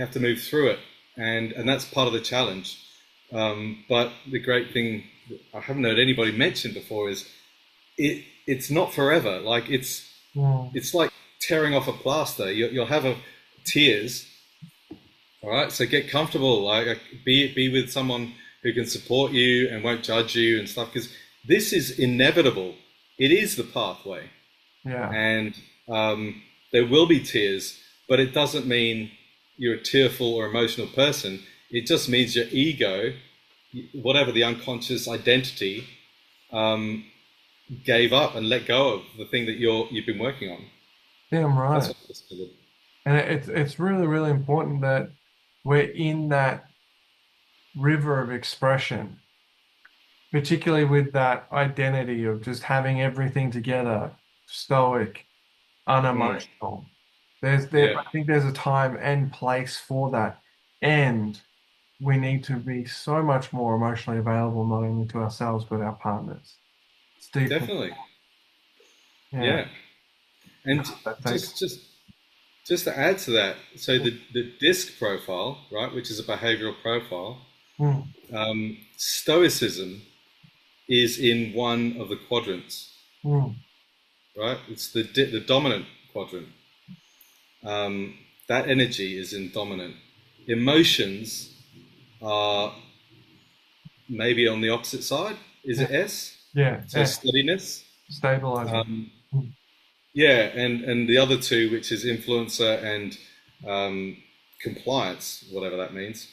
have to move through it, and that's part of the challenge. But the great thing that I haven't heard anybody mention before is it's not forever. Like mm, it's like tearing off a plaster. You'll have tears, all right. So get comfortable. Like be with someone who can support you and won't judge you and stuff. Because this is inevitable. It is the pathway, yeah, and there will be tears. But it doesn't mean you're a tearful or emotional person. It just means your ego, whatever the unconscious identity, um, gave up and let go of the thing that you've been working on. Damn That's right. what I discovered. And it's really, really important that we're in that river of expression, particularly with that identity of just having everything together, stoic, Mm, unemotional. yeah, I think there's a time and place for that. And we need to be so much more emotionally available, not only to ourselves, but our partners. It's deeply, definitely. yeah, Yeah, and that takes, just to add to that, so the disc profile, right, which is a behavioral profile, mm, stoicism is in one of the quadrants, mm, right? It's the dominant quadrant. Um, that energy is in dominant. Emotions are maybe on the opposite side. Is yeah, it S? yeah, So yeah, steadiness. stabilizing. Um, Mm, yeah, and the other two, which is influencer and um, compliance, whatever that means,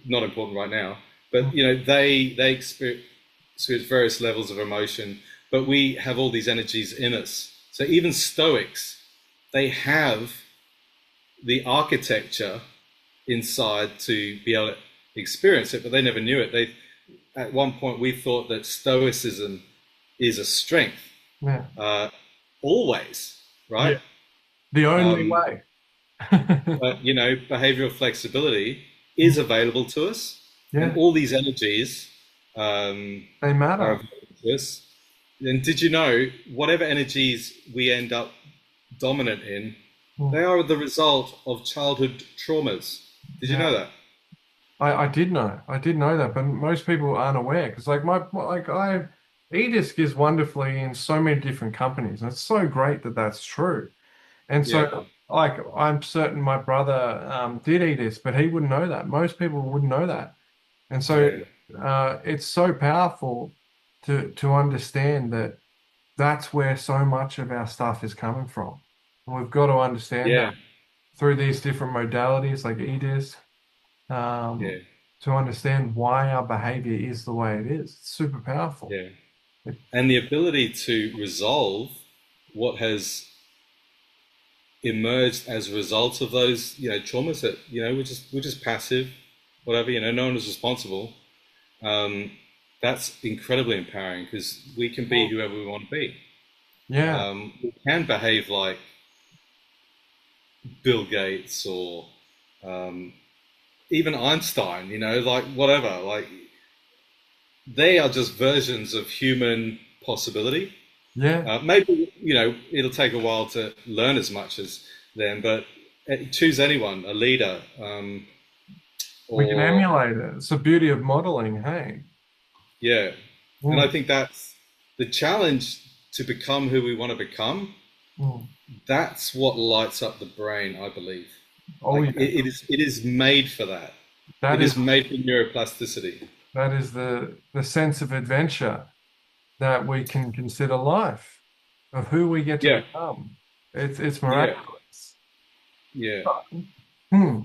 not important right now. mm, But they experience various levels of emotion, but we have all these energies in us. So even Stoics, they have the architecture inside to be able to experience it, but they never knew it. They At one point we thought that Stoicism is a strength, yeah, uh, always, yeah. right? The only Um, way. but behavioral flexibility is available to us, and Yeah, all these energies um, they are matter. available to us. And did you know whatever energies we end up dominant in, Mm, they are the result of childhood traumas. Did you yeah. know that? I did know that, but most people aren't aware because like eDisc is wonderfully in so many different companies, and it's so great that that's true. And Yeah, so like I'm certain my brother did eDisc, but he wouldn't know that. Most people wouldn't know that, and so yeah, it's so powerful to understand that that's where so much of our stuff is coming from, and we've got to understand yeah, that through these different modalities like eDisc yeah, to understand why our behavior is the way it is. It's super powerful. yeah. It, And the ability to resolve what has emerged as a result of those, traumas that, we're just passive, whatever, no one is responsible. Um, that's incredibly empowering because we can be whoever we want to be. yeah, We can behave like Bill Gates or even Einstein, like whatever. Like they are just versions of human possibility. yeah. Maybe it'll take a while to learn as much as them, but choose anyone, a leader, We can or emulate it. It's the beauty of modeling, hey? yeah. And I Mm, think that's the challenge to become who we want to become. mm. That's what lights up the brain, I believe. Oh Like yeah. it is made for that. That It is is made for neuroplasticity. that is the sense of adventure that we can consider life, of who we get to Yeah, become. It's yeah, miraculous. yeah. Hmm.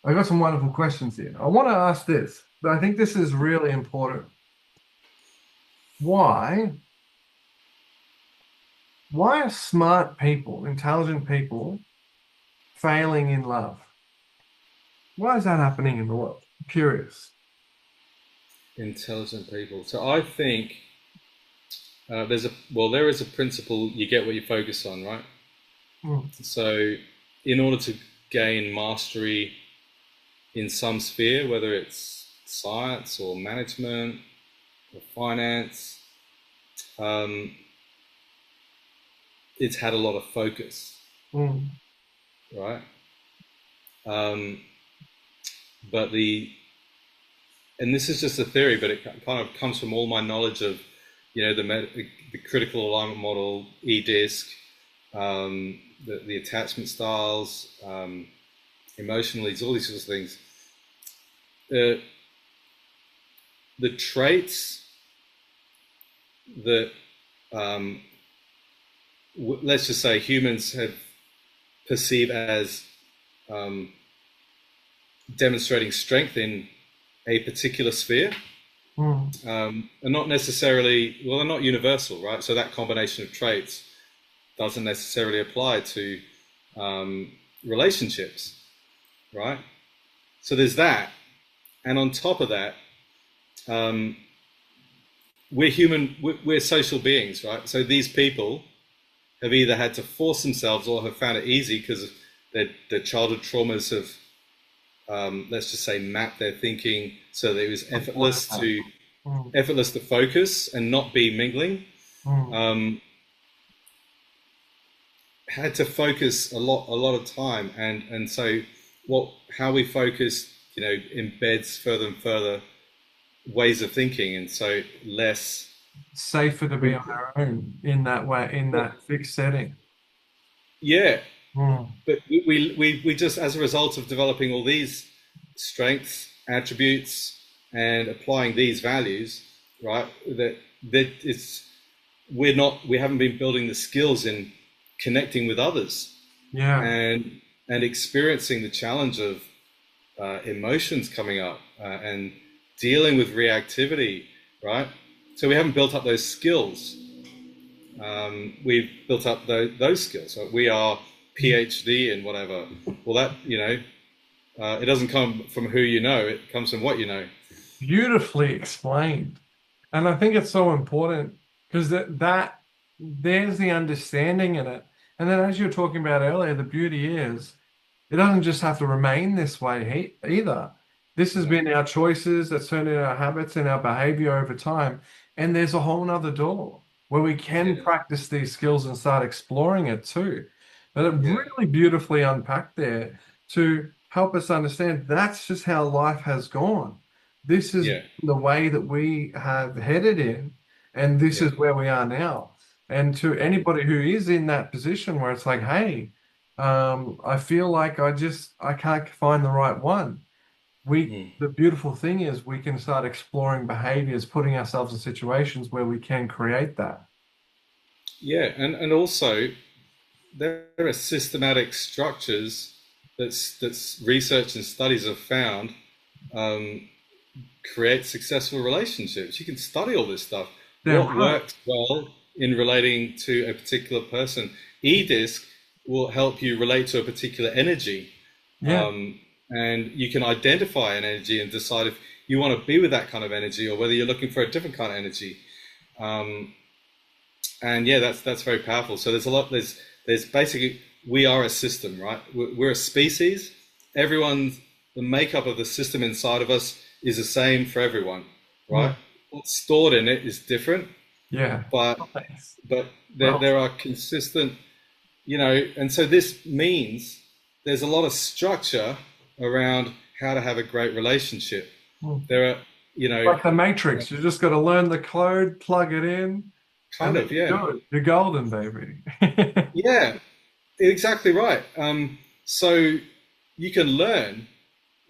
I got some wonderful questions here. I want to ask this, but I think this is really important. Why? Why are smart people, intelligent people, failing in love? Why is that happening in the world? I'm curious. Intelligent people. So I think there is a principle: you get what you focus on, right? Hmm. So in order to gain mastery in some sphere, whether it's science or management or finance, um, it's had a lot of focus, Hmm. right? Um, but and this is just a theory, but it kind of comes from all my knowledge of, the critical alignment model, eDisc, the attachment styles, emotional needs, all these sorts of things. Uh, the traits that um, let's just say humans have perceived as um, demonstrating strength in a particular sphere Mm. And not necessarily, well, they're not universal, right? So that combination of traits doesn't necessarily apply to um, relationships, right? So there's that. And on top of that, um, we're human, we're social beings, right? So these people have either had to force themselves or have found it easy because their childhood traumas have, let's just say, mapped their thinking so that it was Supported that. Mm. effortless to focus and not be mingling. Mm. Um, had to focus a lot of time, and so what how we focus, embeds further and further ways of thinking, and so less. Safer to be on our own in that way, in that fixed setting. Yeah, Mm. but we just, as a result of developing all these strengths, attributes, and applying these values, right, that it's we haven't been building the skills in connecting with others Yeah. and experiencing the challenge of emotions coming up, and dealing with reactivity, right? So we haven't built up those skills. We've built up those skills. So we are PhD in whatever. Well, that, it doesn't come from who you know. It comes from what you know. Beautifully explained. And I think it's so important because that there's the understanding in it. And then as you were talking about earlier, the beauty is it doesn't just have to remain this way either. This has No. been our choices that's turned into our habits and our behavior over time. And there's a whole nother door where we can Yeah. practice these skills and start exploring it too. But it Yeah. really beautifully unpacked there to help us understand that's just how life has gone. This is Yeah. the way that we have headed in, and this Yeah. is where we are now. And to anybody who is in that position where it's like, hey, I feel like I can't find the right one. Mm. The beautiful thing is we can start exploring behaviors, putting ourselves in situations where we can create that. Yeah. And also there are systematic structures that's research and studies have found, um, create successful relationships. You can study all this stuff. Damn What right. works well in relating to a particular person? eDisc will help you relate to a particular energy, Yeah. um, and you can identify an energy and decide if you want to be with that kind of energy or whether you're looking for a different kind of energy. Um, and yeah, that's very powerful. So there's a lot. There's basically, we are a system, right? We're a species. Everyone's The makeup of the system inside of us is the same for everyone, right? Mm. What's stored in it is different, Yeah. but Nice. but there, Well, there are consistent, and so this means there's a lot of structure around how to have a great relationship. mm. There are, you know, Like the Matrix, you just got to learn the code, plug it in, and kind then of, yeah, you're good. You're golden, baby. yeah, exactly right. So you can learn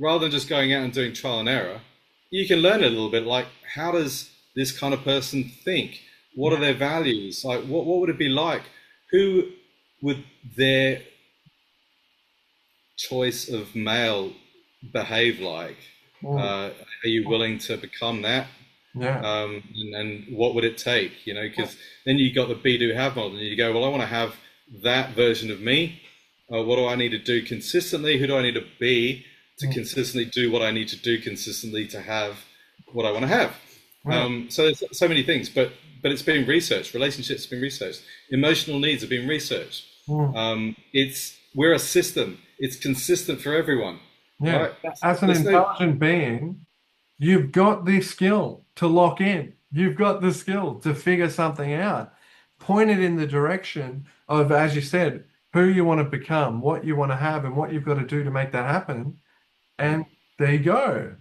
rather than just going out and doing trial and error. You can learn a little bit, like, how does this kind of person think? What are Yeah. their values? Like, what would it be like? Who would their choice of male behave like? Mm. Are you willing to become that? Yeah. And what would it take? Because then you got the be do have model, and you go, well, I want to have that version of me. What do I need to do consistently? Who do I need to be to Mm. consistently do what I need to do consistently to have what I want to have? Yeah. So there's so many things, but it's been researched. Relationships have been researched. Emotional needs have been researched. Mm. We're a system. It's consistent for everyone, Yeah. right? As an There's no. intelligent being, you've got the skill to lock in. You've got the skill to figure something out. Point it in the direction of, as you said, who you want to become, what you want to have, and what you've got to do to make that happen. And there you go.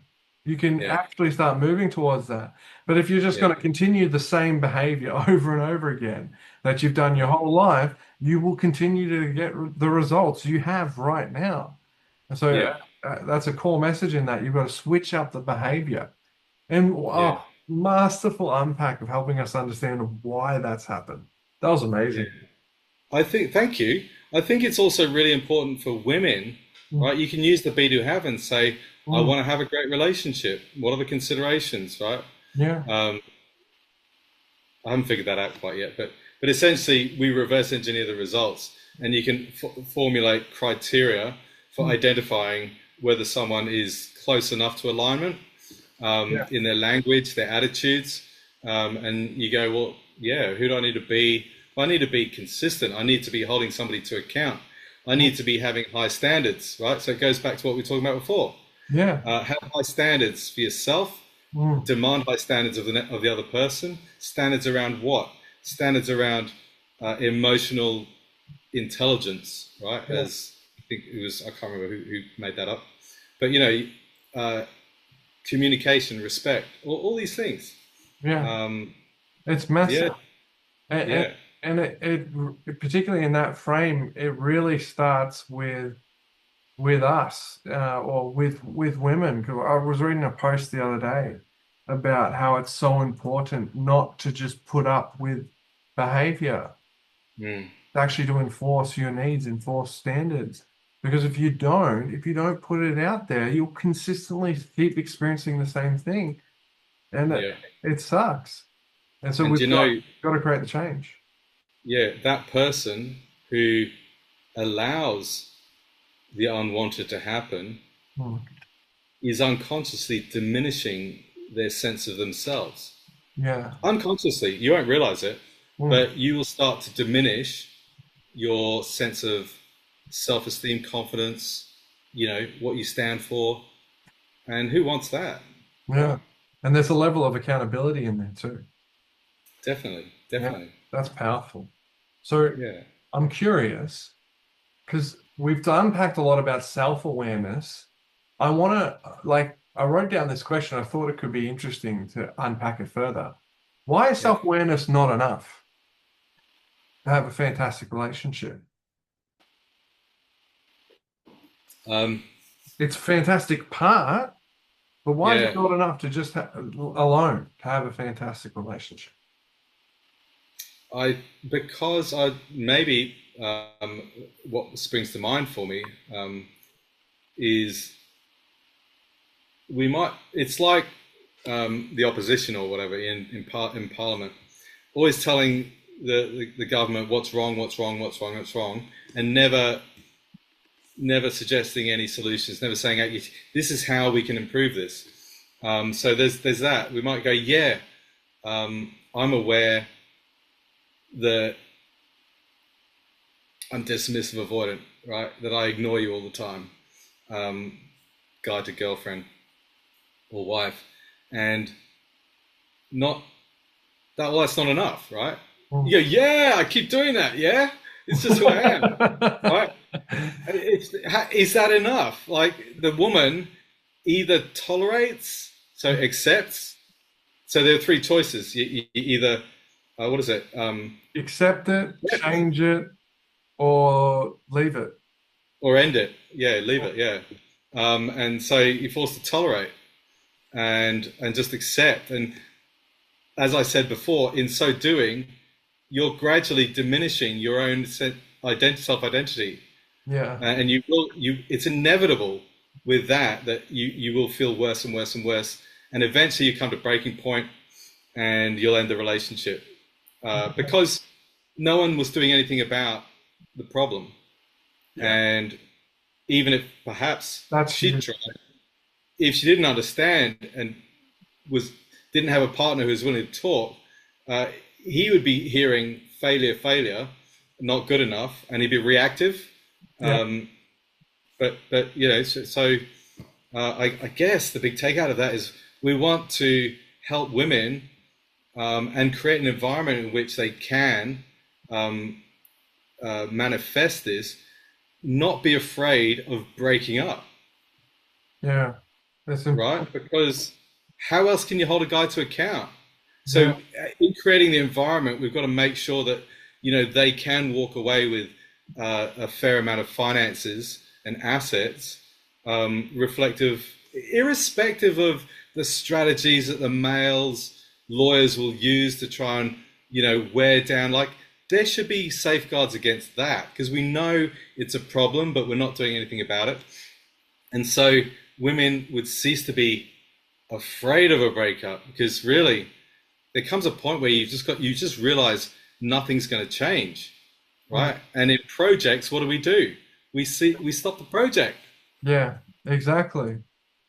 You can Yeah, actually start moving towards that. But if you're just yeah, going to continue the same behavior over and over again that you've done your whole life, you will continue to get the results you have right now. And so yeah, that's a core message in that you've got to switch up the behavior. And yeah, masterful unpack of helping us understand why that's happened. That was yeah. amazing. Thank you. I think it's also really important for women, Mm, right? You can use the be do have and say, I mm, want to have a great relationship. What are the considerations, right? Yeah. Um, I haven't figured that out quite yet, but essentially we reverse engineer the results, and you can formulate criteria for Mm. identifying whether someone is close enough to alignment Yeah. in their language, their attitudes, and you go, well, yeah, who do I need to be? Well, I need to be consistent. I need to be holding somebody to account. I Mm. need to be having high standards, right? So it goes back to what we were talking about before. Yeah. Have high standards for yourself, Mm. demand high standards of the other person. Standards around what? Standards around emotional intelligence, right? Yeah. As I think it was, I can't remember who made that up, but you know, communication, respect, all these things. Yeah. Um, It's yeah, massive. And, and, yeah, and particularly in that frame, it really starts with us, or with women. 'Cause I was reading a post the other day about how it's so important not to just put up with behavior, mm, actually to enforce your needs, enforce standards. Because if you don't put it out there, you'll consistently keep experiencing the same thing, and yeah. it sucks. And so And we've you know, got to create the change. yeah, that person who allows the unwanted to happen Mm. is unconsciously diminishing their sense of themselves. Yeah. Unconsciously, you won't realize it, Mm. but you will start to diminish your sense of self-esteem, confidence, you know, what you stand for. And who wants that, Yeah. right? And there's a level of accountability in there too. Definitely, Yeah. definitely. That's powerful. So Yeah, I'm curious because we've unpacked a lot about self-awareness. I want to, I wrote down this question. I thought it could be interesting to unpack it further. Why is yeah. self-awareness not enough to have a fantastic relationship? Um, It's a fantastic part, but why is it yeah. not enough to just alone to have a fantastic relationship? Because I maybe what springs to mind for me is we might. It's like the opposition or whatever in Parliament, always telling the government what's wrong, what's wrong, what's wrong, what's wrong, and never suggesting any solutions, never saying, "Hey, this is how we can improve this." So there's that. We might go, yeah, I'm aware that I'm dismissive, avoidant, right? That I ignore you all the time, um, guy to girlfriend or wife, and not that. Well, that's not enough, right? Mm. You go, yeah, I keep doing that. Yeah, it's just who I am, right? Is that enough? Like the woman either tolerates, so accepts. So there are three choices. You either, what is it? Accept it, change it, or leave it. Or end it. Yeah, leave it. Yeah. And so you're forced to tolerate and just accept. And as I said before, in so doing, you're gradually diminishing your own self-identity, Yeah. and it's inevitable with that you will feel worse and worse and worse, and eventually you come to breaking point, and you'll end the relationship because no one was doing anything about the problem, Yeah. and even if perhaps That's she'd huge. tried, if she didn't understand and was didn't have a partner who was willing to talk, uh, he would be hearing failure, failure, not good enough, and he'd be reactive. Yeah. Um, but you know, I guess the big takeout of that is we want to help women and create an environment in which they can um, manifest this, not be afraid of breaking up, Yeah. That's right? important. Because how else can you hold a guy to account? So Yeah. in creating the environment, we've got to make sure that they can walk away with a fair amount of finances and assets, reflective, irrespective of the strategies that the males lawyers will use to try and wear down. Like there should be safeguards against that because we know it's a problem, but we're not doing anything about it. And so women would cease to be afraid of a breakup because really there comes a point where you just realize nothing's going to change, Mm. right? And in projects, what do? We stop the project. Yeah, exactly.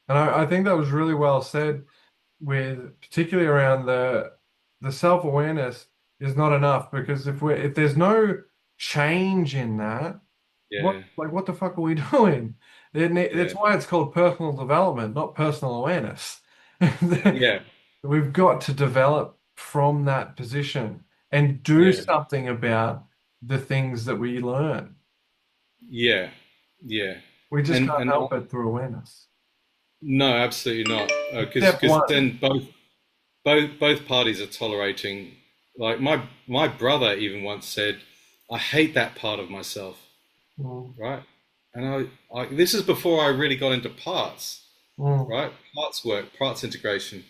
And I think that was really well said, with particularly around the self-awareness is not enough, because if there's no change in that, Yeah, what the fuck are we doing? That's yeah, why it's called personal development, not personal awareness. yeah, We've got to develop from that position and do yeah, something about the things that we learn. yeah, yeah. We just can't And help it through awareness. no, absolutely not, Step because one. then both parties are tolerating. Like my brother even once said, "I hate that part of myself." Mm, Right? And this is before I really got into parts, mm. right? Parts work, parts integration,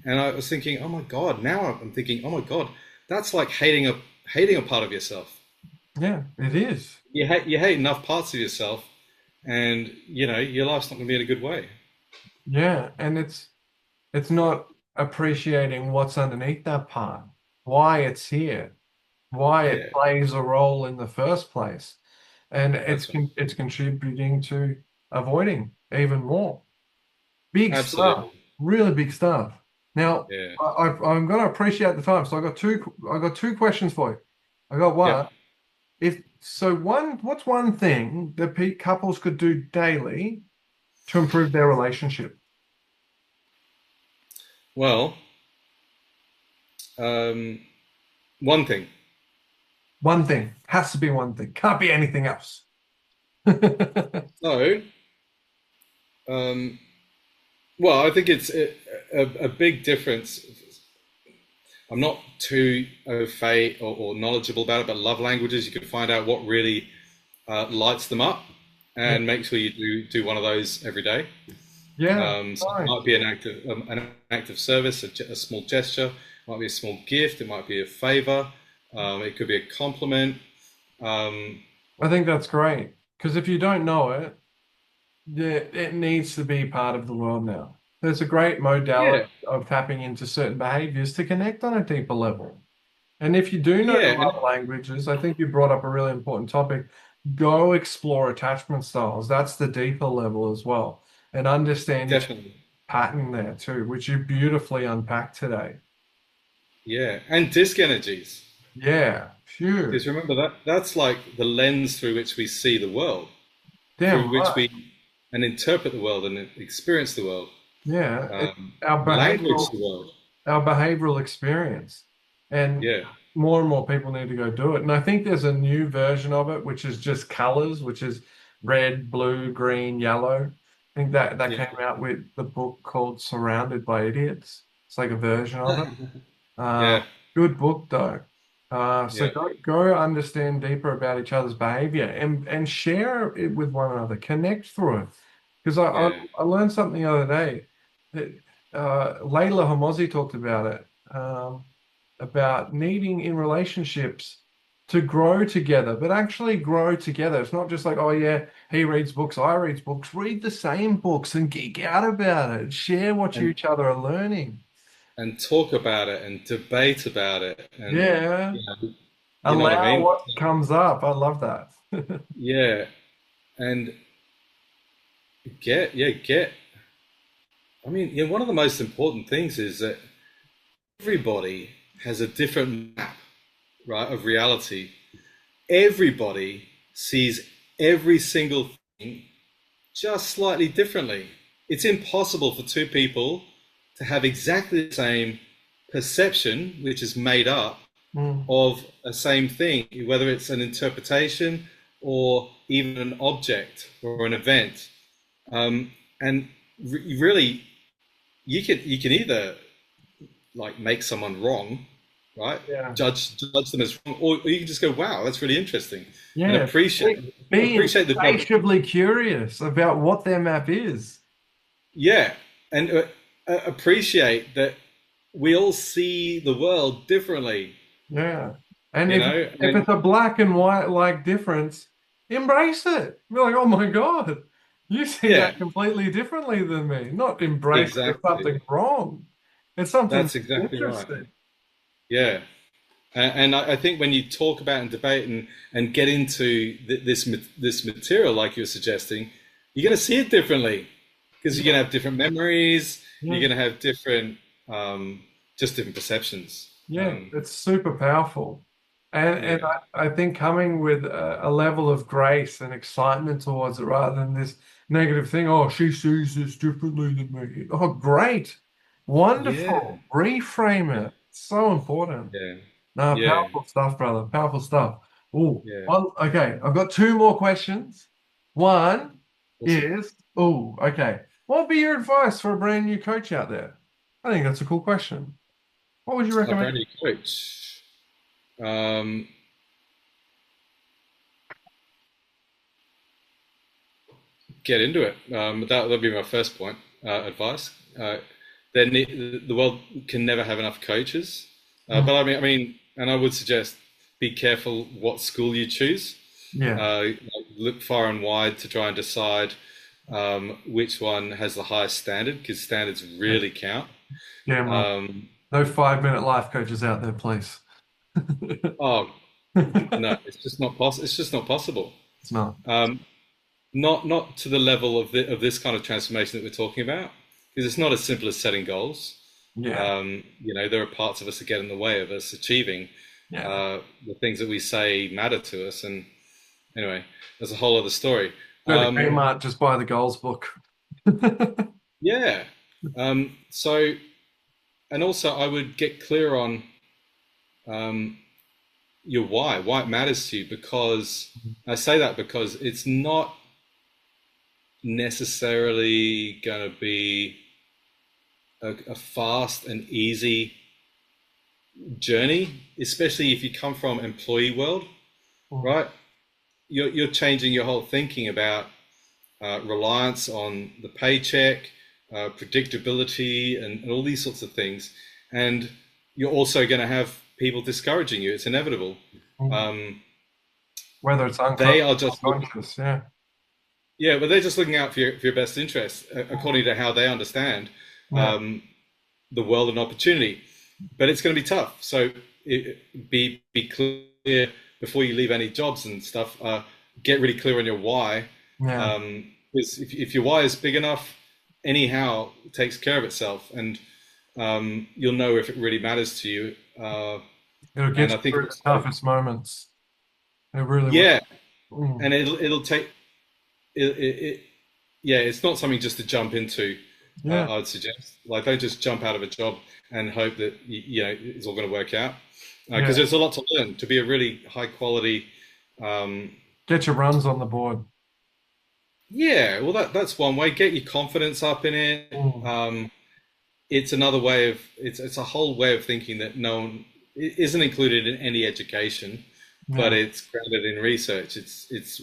and I was thinking, oh my God. Now I'm thinking, oh my God, that's like hating a part of yourself. Yeah, it is. You hate enough parts of yourself, and your life's not going to be in a good way. Yeah, and it's not appreciating what's underneath that part, why it's here, why it Yeah, plays a role in the first place, and that's right. it's contributing to avoiding even more. Big stuff, Absolutely. really big stuff. Now, Yeah. I'm going to appreciate the time, so I got two questions for you. I got Yep. one. If so, what's one thing that couples could do daily to improve their relationship? Well, um, one thing. One thing has to be one thing. Can't be anything else. So, um, well, I think it's a big difference. I'm not too au fait or knowledgeable about it, but love languages, you can find out what really lights them up Yeah, and make sure you do one of those every day. yeah, So it might nice. be an act of service, a small gesture, it might be a small gift, it might be a favor, it could be a compliment. Um, I think that's great, because if you don't know it, yeah, it needs to be part of the world now. There's a great yeah, modality of tapping into certain behaviors to connect on a deeper level. And if you do know the yeah, and love languages, I think you brought up a really important topic. Go explore attachment styles. That's the deeper level as well. And understand each definitely, pattern there too, which you beautifully unpacked today. yeah, and disc energies. Yeah, Because huge. remember that's like the lens through which we see the world, Damn through which right. we and interpret the world and experience the world, Yeah, it's our language behavioral the world. our behavioral experience. And Yeah, more and more people need to go do it. And I think there's a new version of it, which is just colors, which is red, blue, green, yellow. I think that yeah, came out with the book called Surrounded by Idiots. It's like a version of it. Uh, yeah, Good book though. So yeah, go understand deeper about each other's behavior and share it with one another. Connect through it. Because yeah. I learned something the other day that Layla Hamosi talked about it, about needing in relationships to grow together, but actually grow together. It's not just like, oh yeah, he reads books, I read books. Read the same books and geek out about it. Share what you And each other are learning. talk about it and debate about it, and Yeah. you know what I Allow mean? what comes up. I love that. Yeah, and get. I mean, one of the most important things is that everybody has a different map, right, of reality. Everybody sees every single thing just slightly differently. It's impossible for two people to have exactly the same perception, which is made up Mm, of a same thing, whether it's an interpretation or even an object or an event. And really, you can either like make someone wrong, right? yeah. Judge them as wrong, or you can just go, "Wow, that's really interesting," and Yeah. Be appreciate the job. insatiably curious about what their map is. Yeah, and appreciate that we all see the world differently. Yeah. And You know, if and it's a black and white like difference, embrace it. Be like, oh my God. You see Yeah, that completely differently than me. Not embrace there's exactly. something wrong. It's something That's exactly right. interesting. Yeah. And I think when you talk about and debate and get into this material, like you're suggesting, you're going to see it differently because you're Yeah, going to have different memories. You're yeah, going to have different, just different perceptions. yeah. It's super powerful. And Yeah, I think coming with a level of grace and excitement towards it rather than this negative thing, oh, she sees this differently than me. Oh, great. yeah, Wonderful. Reframe it. So important. yeah, No, yeah, powerful stuff, brother. Powerful stuff. Oh, yeah. well, okay. I've got two more questions. One Awesome. is, oh, okay. What would be your advice for a brand new coach out there? I think that's a cool question. What would you A recommend? brand new coach. Um, get into it. That'll be my first point. Advice. Then the world can never have enough coaches. Mm, But and I would suggest be careful what school you choose. yeah, Look far and wide to try and decide which one has the highest standard, because standards yeah, really count. damn right. Um, No 5 minute life coaches out there, please. oh no, It's it's just not possible. It's just not possible. not. Um, not to the level of this kind of transformation that we're talking about, because it's not as simple as setting goals. Yeah, There are parts of us that get in the way of us achieving yeah. the things that we say matter to us. And anyway, that's a whole other story. Go to Um, Kmart, just buy the goals book. yeah. So, and also, I would get clear on um, your why it matters to you, because I say that because it's not necessarily going to be a fast and easy journey, especially if you come from employee world, Mm, right? You're changing your whole thinking about reliance on the paycheck, predictability, and all these sorts of things. And you're also going to have people discouraging you. It's inevitable. mm. Um, Whether it's they are unconscious or just look, conscious, yeah. yeah, but they're just looking out for your best interests according to how they understand Yeah. um, the world and opportunity. But it's going to be tough. So be clear before you leave any jobs and stuff. Get really clear on your why. Yeah. Because if your why is big enough, anyhow, it takes care of itself, and you'll know if it really matters to you. It'll get And I you think through the also, toughest moments. It really will. yeah, Mm. and it'll take it yeah, it's not something just to jump into. Yeah. I'd suggest, like, don't just jump out of a job and hope that it's all going to work out, because Yeah. there's a lot to learn to be a really high quality. Um, Get your runs on the board. yeah, well, that's one way. Get your confidence up in it. Mm. It's another way of it's a whole way of thinking that no one isn't included in any education, but Yeah. it's grounded in research. It's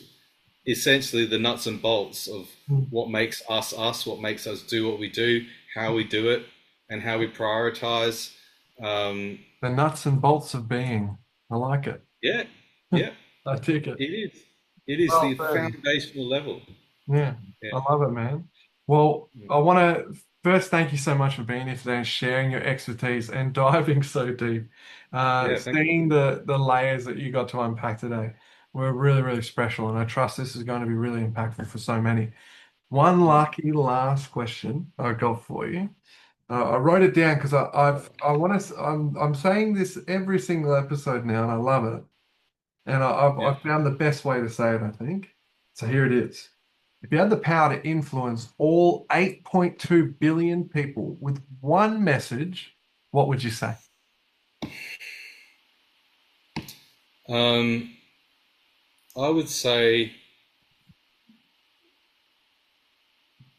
essentially the nuts and bolts of Mm. what makes us us, what makes us do what we do, how we do it, and how we prioritize. Um, The nuts and bolts of being. I like it. yeah, yeah, I take it. it is. It is Well the said. foundational level. Yeah, Yeah, I love it, man. Well, I want to first thank you so much for being here today and sharing your expertise and diving so deep. yeah. Thank you. Seeing the layers that you got to unpack today were really, really special, and I trust this is going to be really impactful for so many. One lucky last question I got for you. I wrote it down because I want to. I'm saying this every single episode now, and I love it. And Yeah. I've found the best way to say it, I think. So here it is. If you had the power to influence all 8.2 billion people with one message, what would you say? Um, I would say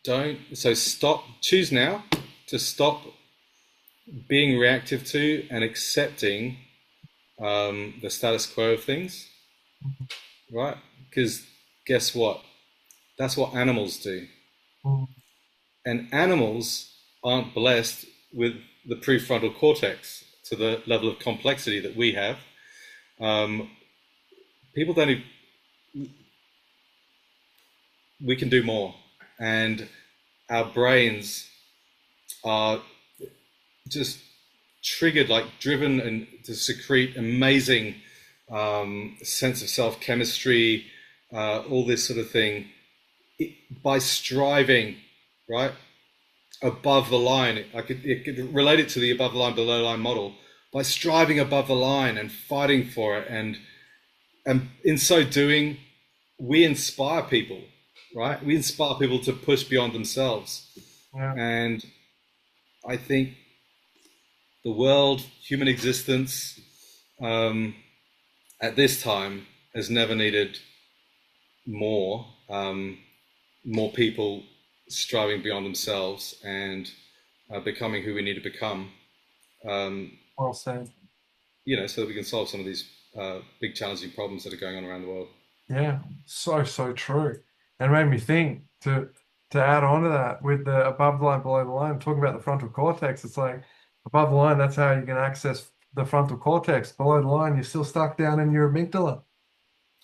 don't. So stop. Choose now to stop being reactive to and accepting the status quo of things, right? Because guess what? That's what animals do. Mm, And animals aren't blessed with the prefrontal cortex to the level of complexity that we have. Um, people don't, we can do more. and our brains are just triggered, like driven, and to secrete amazing sense of self chemistry, all this sort of thing, by striving, right, above the line. It could relate it to the above the line, below the line model. By striving above the line and fighting for it, and in so doing, we inspire people, right? We inspire people to push beyond themselves. Yeah. And I think the world, human existence, um, at this time has never needed more, more people striving beyond themselves and becoming who we need to become, um, Well said. so that we can solve some of these big challenging problems that are going on around the world. Yeah, so so true. And made me think to add on to that with the above the line, below the line, talking about the frontal cortex, it's like above the line, that's how you can access the frontal cortex. Below the line, you're still stuck down in your amygdala.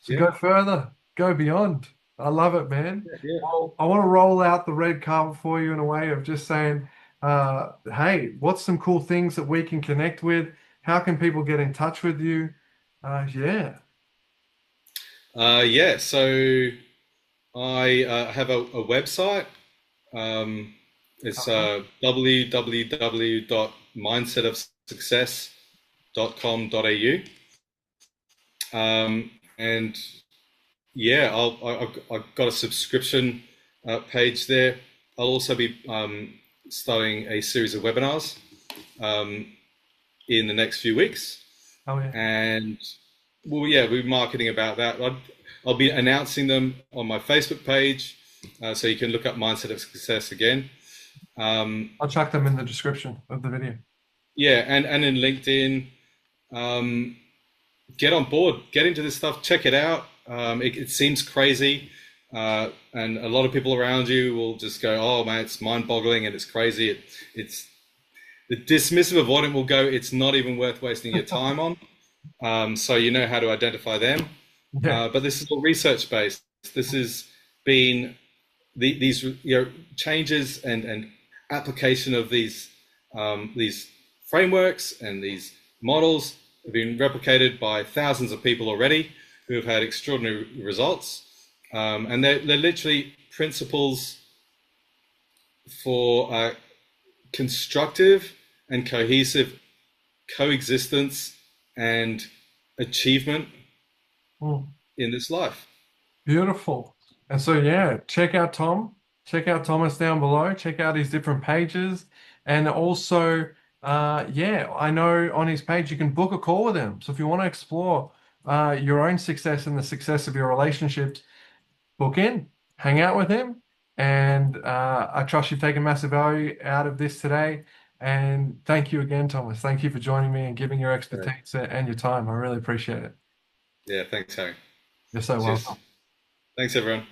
So Yeah, go further, go beyond. I love it, man. yeah. Well, I want to roll out the red carpet for you in a way of just saying, hey, what's some cool things that we can connect with? How can people get in touch with you? Yeah. Yeah, so I have a website. Um, it's Uh-huh. www.mindsetofsuccess.com.au. And yeah, I've got a subscription page there. I'll also be starting a series of webinars um, in the next few weeks. Oh yeah. And well, yeah, we're marketing about that. I'll be announcing them on my Facebook page, so you can look up Mindset of Success again. Um, I'll chuck them in the description of the video. yeah, and in LinkedIn, um, get on board, get into this stuff, check it out. It seems crazy, and a lot of people around you will just go, "Oh man, it's mind-boggling and it's crazy." It's the dismissive avoidant will go, "It's not even worth wasting your time on." So you know how to identify them. Yeah. But this is all research based. This has been these changes and application of these frameworks and these models have been replicated by thousands of people already who have had extraordinary results. And they're literally principles for constructive and cohesive coexistence and achievement Mm. in this life. Beautiful. And so, yeah, check out Tom, check out Thomas down below, check out his different pages. And also, yeah, I know on his page you can book a call with him. So if you want to explore your own success and the success of your relationships, book in, hang out with him. And I trust you've taken massive value out of this today. And thank you again, Thomas. Thank you for joining me and giving your Yeah, expertise and your time. I really appreciate it. yeah, thanks, Harry. You're so Cheers. welcome. Thanks, everyone.